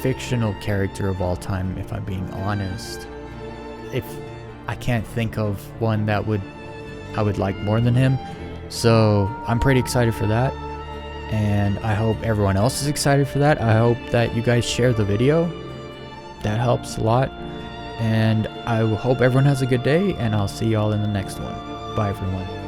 A: fictional character of all time, if I'm being honest. If I can't think of one that I would like more than him. So I'm pretty excited for that, and I hope everyone else is excited for that. I hope that you guys share the video. That helps a lot. And I hope everyone has a good day, and I'll see y'all in the next one. Bye everyone.